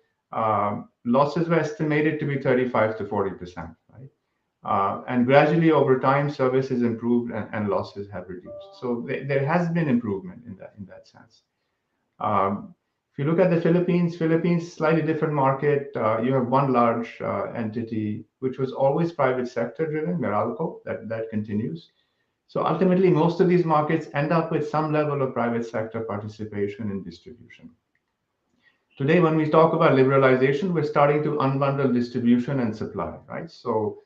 losses were estimated to be 35 to 40%, right? And gradually over time, service is improved and losses have reduced. So there has been improvement in that sense. If you look at the Philippines, slightly different market. You have one large entity, which was always private sector driven, Meralco, that continues. So ultimately, most of these markets end up with some level of private sector participation in distribution. Today, when we talk about liberalization, we're starting to unbundle distribution and supply, right? So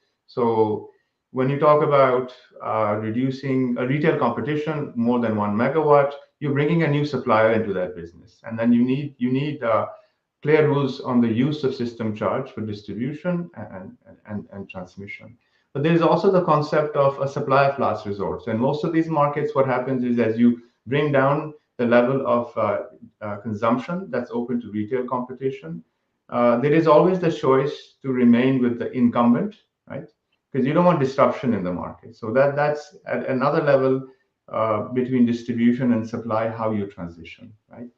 when you talk about reducing retail competition more than 1 megawatt, you're bringing a new supplier into that business, and then you need clear rules on the use of system charge for distribution and transmission. But there is also the concept of a supply of last resort. And most of these markets, what happens is as you bring down the level of consumption that's open to retail competition, there is always the choice to remain with the incumbent, right? Because you don't want disruption in the market. So that's at another level between distribution and supply, how you transition, right?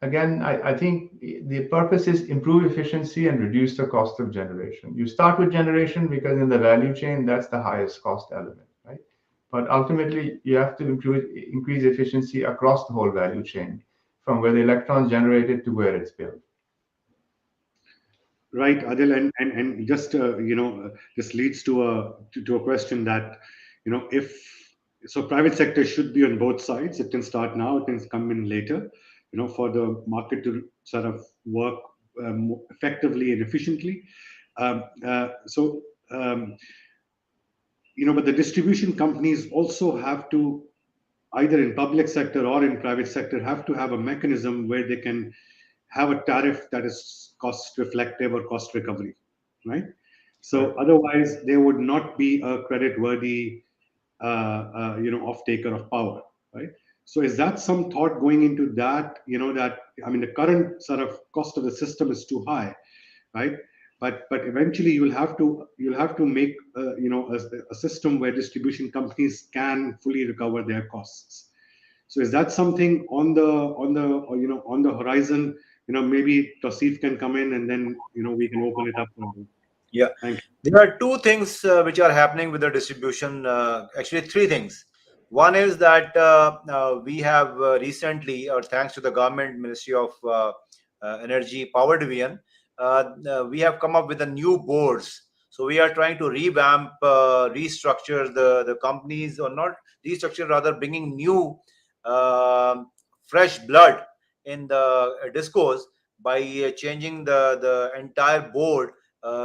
Again, I think the purpose is improve efficiency and reduce the cost of generation. You start with generation because in the value chain, that's the highest cost element, right? But ultimately, you have to increase efficiency across the whole value chain, from where the electrons generated to where it's built. Right, Adil, and just this leads to a question that if so, private sector should be on both sides. It can start now, it can come in later, for the market to sort of work more effectively and efficiently. So, but the distribution companies also have to, either in public sector or in private sector, have to have a mechanism where they can have a tariff that is cost reflective or cost recovery, right? So otherwise, there would not be a credit-worthy, off-taker of power, right? So is that some thought going into that? That the current sort of cost of the system is too high, right? But eventually you'll have to make a system where distribution companies can fully recover their costs. So is that something on the horizon? Maybe Tausif can come in and then we can open it up. Yeah, Thank you. there are two things which are happening with the distribution. Actually, three things. One is that we have recently, or thanks to the government Ministry of Energy Power Division, we have come up with the new boards. So we are trying to revamp, restructure the companies, or not restructure, rather bringing new fresh blood in the discourse by changing the entire board.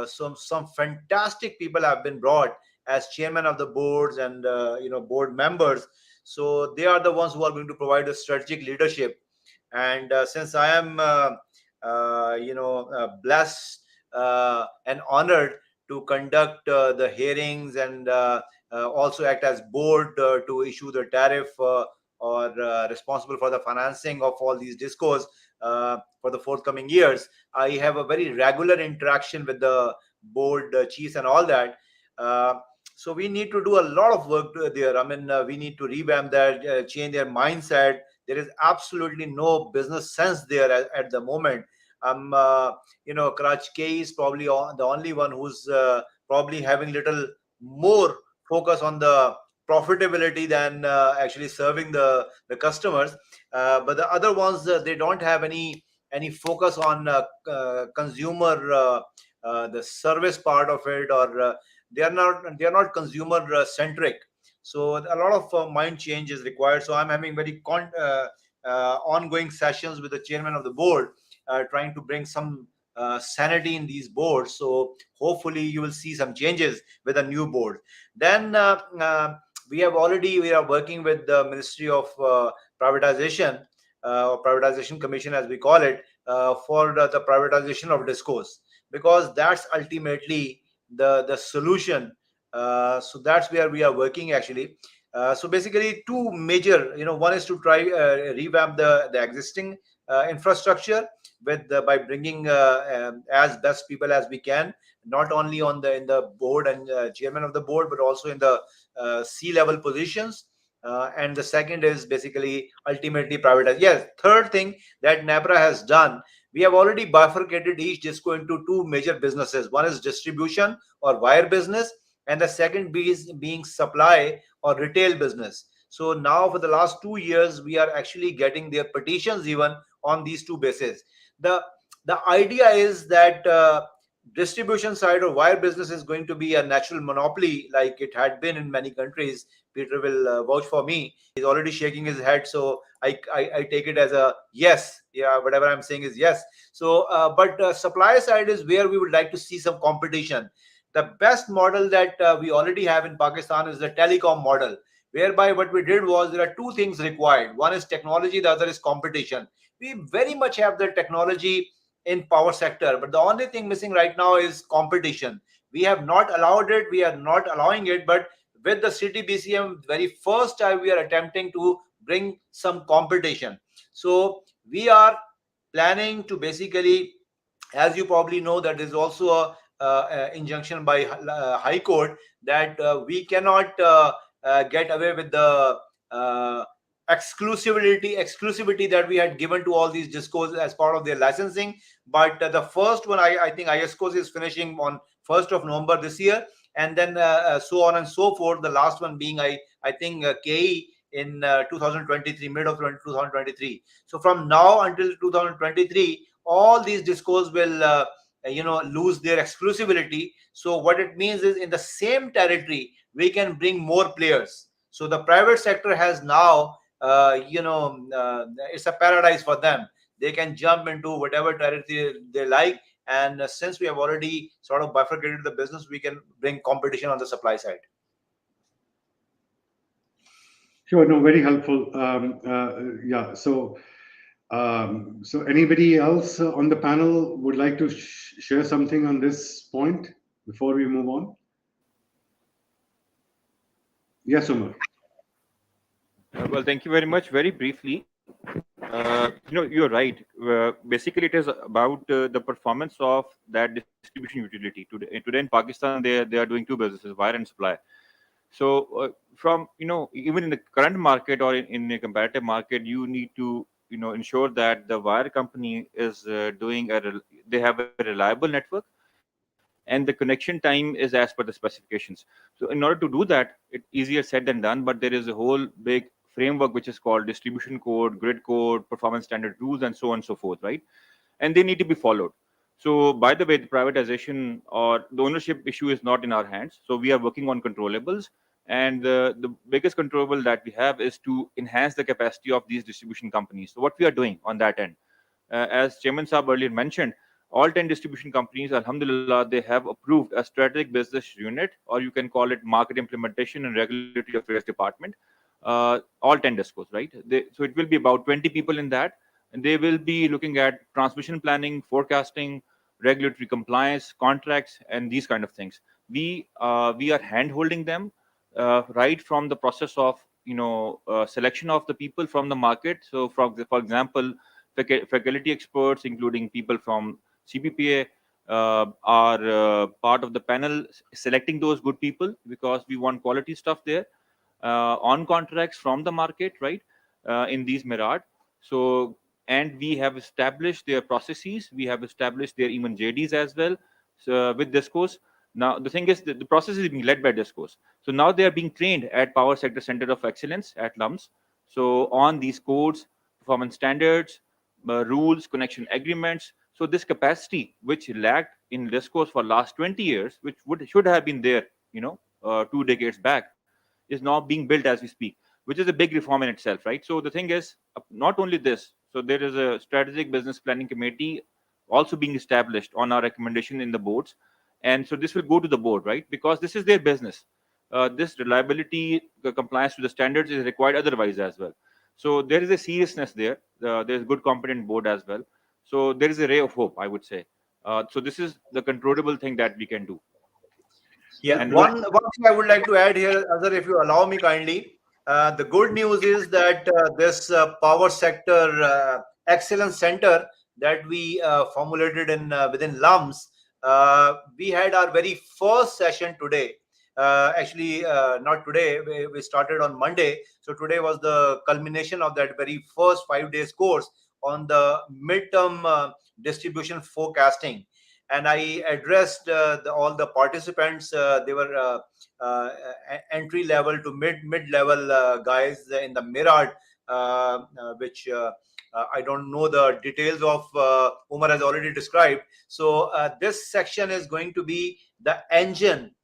Some fantastic people have been brought as chairman of the boards and board members. So they are the ones who are going to provide the strategic leadership. And since I am blessed and honored to conduct the hearings and also act as board to issue the tariff or responsible for the financing of all these discos for the forthcoming years, I have a very regular interaction with the board chiefs and all that. So we need to do a lot of work there. We need to revamp that, change their mindset. There is absolutely no business sense there at the moment. Karach K is probably the only one who's probably having little more focus on the profitability than actually serving the customers. But the other ones, they don't have any focus on consumer, the service part of it, or they are not consumer centric. So a lot of mind change is required. So I'm having very ongoing sessions with the chairman of the board, trying to bring some sanity in these boards. So hopefully you will see some changes with a new board. Then we are working with the Ministry of Privatization, or Privatization Commission as we call it, for the privatization of discos, because that's ultimately the solution. So that's where we are working actually. So basically two major, one is to try revamp the existing infrastructure by bringing as best people as we can, not only in the board and chairman of the board, but also in the C-level positions. And the second is basically ultimately privatize. Yes, third thing that NEPRA has done, We have already bifurcated each disco into two major businesses. One is distribution or wire business, and the second being supply or retail business. So now for the last 2 years, we are actually getting their petitions even on these two bases. The idea is that distribution side or wire business is going to be a natural monopoly like it had been in many countries. Peter will vouch for me. He's already shaking his head, so I take it as a yes. Yeah, whatever I'm saying is yes. So but supply side is where we would like to see some competition. The best model that we already have in Pakistan is the telecom model, whereby what we did was there are two things required. One is technology, the other is competition. We very much have the technology in power sector, but the only thing missing right now is competition. We have not allowed it, we are not allowing it, but with the CTBCM, very first time we are attempting to bring some competition. So we are planning to basically, as you probably know, that is also a injunction by High Court that we cannot get away with the uh, exclusivity that we had given to all these discos as part of their licensing. But the first one, I think ISCOs is finishing on 1st of November this year, and then so on and so forth. The last one being I think KE in 2023, mid of 2023. So from now until 2023, all these discos will lose their exclusivity. So what it means is in the same territory we can bring more players. So the private sector has now it's a paradise for them. They can jump into whatever territory they like, and since we have already sort of bifurcated the business, we can bring competition on the supply side. Sure, no, very helpful. Yeah, so anybody else on the panel would like to share something on this point before we move on? Yes, Umar. Well, thank you very much. Very briefly, you're right. Basically, it is about the performance of that distribution utility. Today in Pakistan, they are doing two businesses: wire and supply. So, from even in the current market or in a comparative market, you need to ensure that the wire company is they have a reliable network, and the connection time is as per the specifications. So in order to do that, it's easier said than done, but there is a whole big framework which is called distribution code, grid code, performance standard rules, and so on and so forth, right? And they need to be followed. So by the way, the privatization or the ownership issue is not in our hands. So we are working on controllables, and the biggest controllable that we have is to enhance the capacity of these distribution companies. So what we are doing on that end, as Chairman Saab earlier mentioned, all 10 distribution companies, alhamdulillah, they have approved a strategic business unit, or you can call it market implementation and regulatory affairs department. All 10 discos, right? So it will be about 20 people in that, and they will be looking at transmission planning, forecasting, regulatory compliance, contracts, and these kind of things. We are hand holding them right from the process of selection of the people from the market. So for example, faculty experts, including people from CPPA, are part of the panel selecting those good people, because we want quality stuff there, on contracts from the market, right? In these Mirad. So, and we have established their processes, we have established their even JDs as well, so, with discos. Now the thing is that the process is being led by discos, so now they are being trained at Power Sector Center of Excellence at LUMS, so on these codes, performance standards, rules, connection agreements. So this capacity which lacked in discos for last 20 years, which should have been there 2 decades back, is now being built as we speak, which is a big reform in itself, right? So the thing is, not only this, so there is a strategic business planning committee also being established on our recommendation in the boards, and so this will go to the board, right? Because this is their business. This reliability, the compliance to the standards is required otherwise as well. So there is a seriousness there. There's good competent board as well. So there is a ray of hope, I would say. So this is the controllable thing that we can do. Yeah, And one thing I would like to add here, Azhar, if you allow me kindly. The good news is that this power sector excellence center that we formulated in within LUMS, we had our very first session today. Actually, not today. We started on Monday, so today was the culmination of that very first 5 days course on the midterm distribution forecasting, and I addressed all the participants. They were entry level to mid level guys in the Mirad, which I don't know the details of. Umar has already described. So this section is going to be the engine,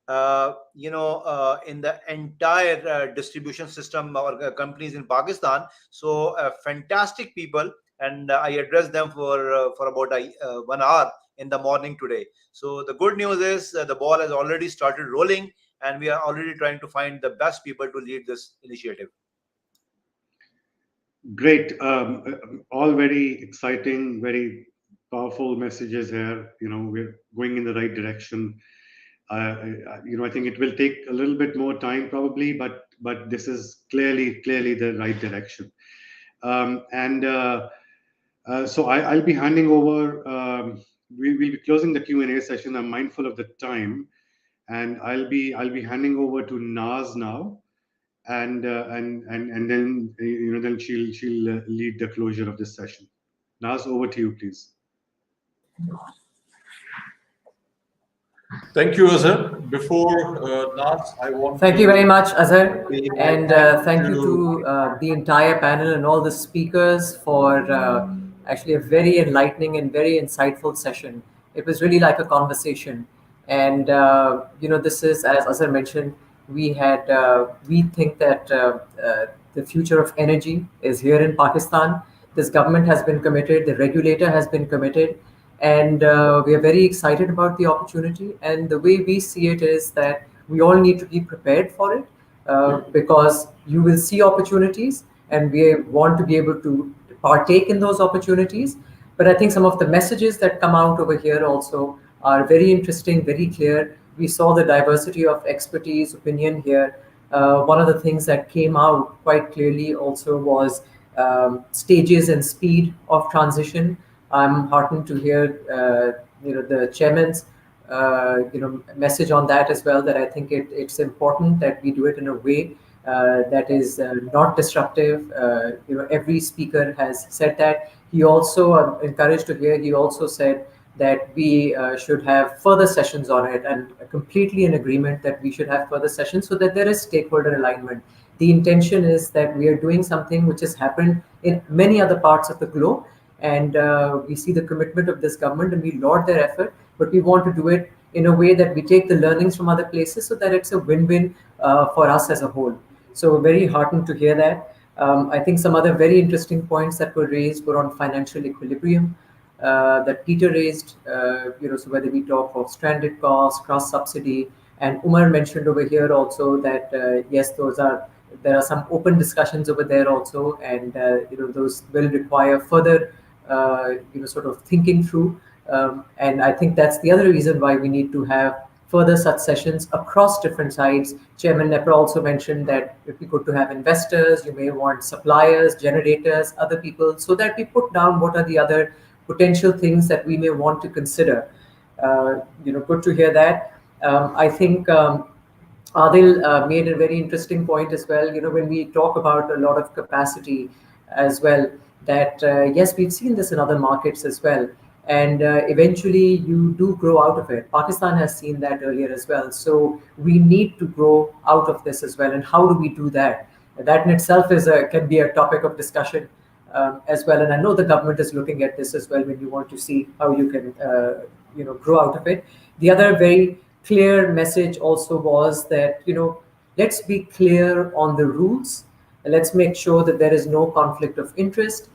in the entire distribution system or companies in Pakistan. So fantastic people, and I addressed them for about 1 hour in the morning today. So the good news is the ball has already started rolling, and we are already trying to find the best people to lead this initiative. Great. All very exciting, very powerful messages here. We're going in the right direction. I think it will take a little bit more time probably, but this is clearly the right direction. So I'll be handing over. We'll be closing the Q&A session. I'm mindful of the time, and I'll be handing over to Naz now, and then then she'll lead the closure of this session. Naz, over to you, please. Thank you, Azhar. Before Naz, I want Thank you very much, Azhar. to- And thank you to the entire panel and all the speakers for actually a very enlightening and very insightful session. It was really like a conversation. And, this is, as Azhar mentioned, we think that the future of energy is here in Pakistan. This government has been committed, the regulator has been committed, and we are very excited about the opportunity. And the way we see it is that we all need to be prepared for it, because you will see opportunities, and we want to be able to partake in those opportunities. But I think some of the messages that come out over here also are very interesting, very clear. We saw the diversity of expertise, opinion here. One of the things that came out quite clearly also was stages and speed of transition. I'm heartened to hear the chairman's message on that as well, that I think it's important that we do it in a way that is not disruptive. Every speaker has said that. He also, I'm encouraged to hear, he also said that we should have further sessions on it, and completely in agreement that we should have further sessions so that there is stakeholder alignment. The intention is that we are doing something which has happened in many other parts of the globe, and we see the commitment of this government and we laud their effort, but we want to do it in a way that we take the learnings from other places so that it's a win-win for us as a whole. So very heartened to hear that. I think some other very interesting points that were raised were on financial equilibrium that Peter raised, so whether we talk of stranded costs, cross-subsidy, and Umar mentioned over here also that, yes, there are some open discussions over there also, and those will require further sort of thinking through, and I think that's the other reason why we need to have further such sessions across different sides. Chairman NEPRA also mentioned that if we could to have investors, you may want suppliers, generators, other people, so that we put down what are the other potential things that we may want to consider. Good to hear that. I think Adil made a very interesting point as well. When we talk about a lot of capacity as well, that yes, we've seen this in other markets as well. And eventually you do grow out of it. Pakistan has seen that earlier as well. So we need to grow out of this as well. And how do we do that? That in itself can be a topic of discussion as well. And I know the government is looking at this as well when you want to see how you can grow out of it. The other very clear message also was that, let's be clear on the rules. Let's make sure that there is no conflict of interest.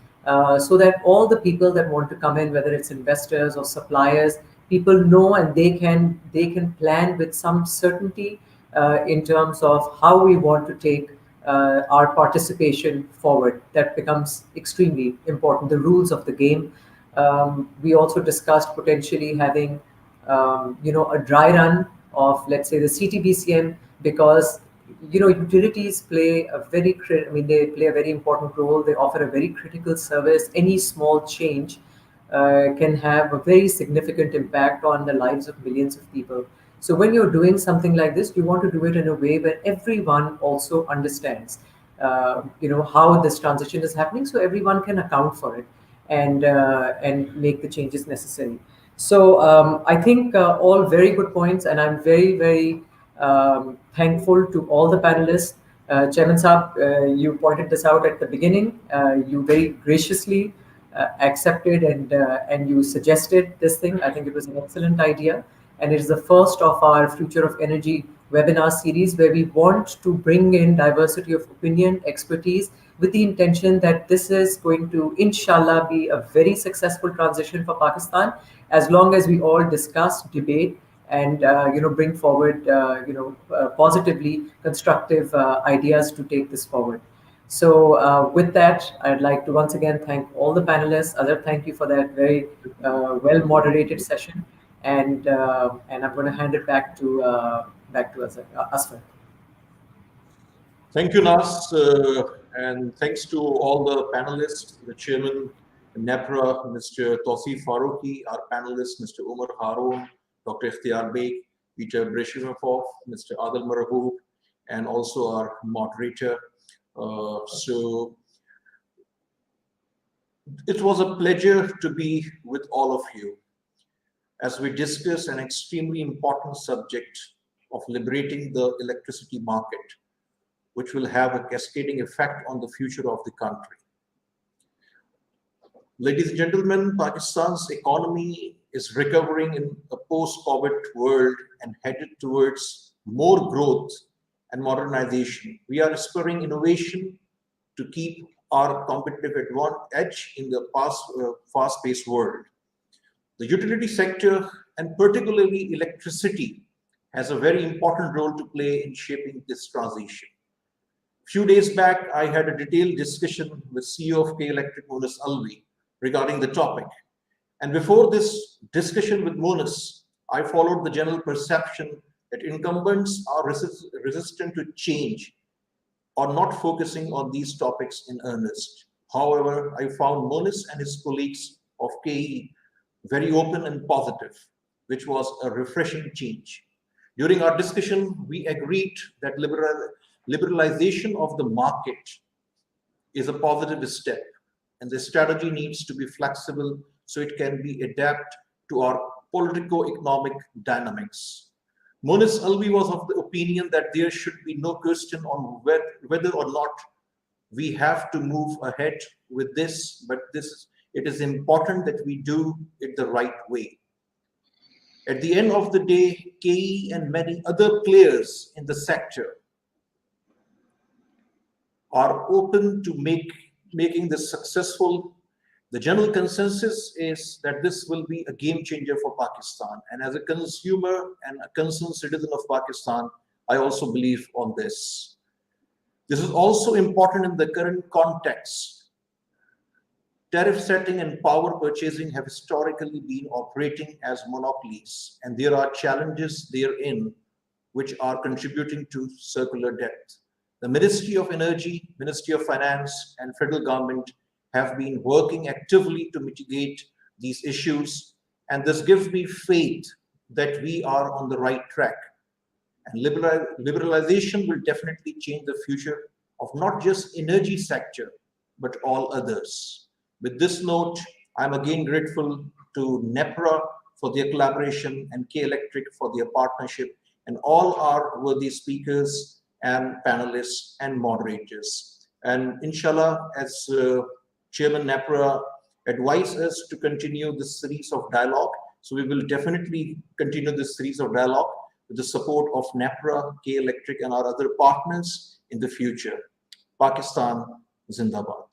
So that all the people that want to come in, whether it's investors or suppliers, people know and they can plan with some certainty in terms of how we want to take our participation forward. That becomes extremely important, the rules of the game. We also discussed potentially having a dry run of, let's say, the CTBCM, because utilities play they play a very important role. They offer a very critical service. Any small change can have a very significant impact on the lives of millions of people. So when you're doing something like this, you want to do it in a way where everyone also understands. how this transition is happening, so everyone can account for it and make the changes necessary. So I think all very good points, and I'm very, very thankful to all the panelists. Chairman Saab, you pointed this out at the beginning. You very graciously accepted and you suggested this thing. I think it was an excellent idea, and it is the first of our Future of Energy webinar series where we want to bring in diversity of opinion, expertise, with the intention that this is going to, inshallah, be a very successful transition for Pakistan, as long as we all discuss, debate, and bring forward positively constructive ideas to take this forward. So with that, I'd like to once again thank all the panelists. Azhar, thank you for that very well moderated session, and I'm going to hand it back to Asfar. Thank you, Nas, and thanks to all the panelists, the chairman, NEPRA, Mr. Tawseef Farooqi, our panelists, Mr. Umar Haroon, Dr. Ikhtiyar Beg, Peter Breshimov, Mr. Adil Marahoob, and also our moderator. So it was a pleasure to be with all of you as we discuss an extremely important subject of liberating the electricity market, which will have a cascading effect on the future of the country. Ladies and gentlemen, Pakistan's economy is recovering in a post-COVID world and headed towards more growth and modernization. We are spurring innovation to keep our competitive edge in the fast-paced world. The utility sector, and particularly electricity, has a very important role to play in shaping this transition. A few days back, I had a detailed discussion with CEO of K Electric, Munis Alvi, regarding the topic. And before this discussion with Munis, I followed the general perception that incumbents are resistant to change or not focusing on these topics in earnest. However, I found Munis and his colleagues of KE very open and positive, which was a refreshing change. During our discussion, we agreed that liberalization of the market is a positive step, and the strategy needs to be flexible so it can be adapted to our politico-economic dynamics. Munis Alvi was of the opinion that there should be no question on whether or not we have to move ahead with this, but it is important that we do it the right way. At the end of the day, KE and many other players in the sector are open to making this successful. The general consensus is that this will be a game changer for Pakistan. And as a consumer and a concerned citizen of Pakistan, I also believe on this. This is also important in the current context. Tariff setting and power purchasing have historically been operating as monopolies, and there are challenges therein which are contributing to circular debt. The Ministry of Energy, Ministry of Finance, and federal government have been working actively to mitigate these issues, and this gives me faith that we are on the right track. And liberalization will definitely change the future of not just energy sector, but all others. With this note, I'm again grateful to NEPRA for their collaboration and K Electric for their partnership, and all our worthy speakers and panelists and moderators. And inshallah, as Chairman NEPRA advised us to continue this series of dialogue, so we will definitely continue this series of dialogue with the support of NEPRA, K Electric, and our other partners in the future. Pakistan Zindabad.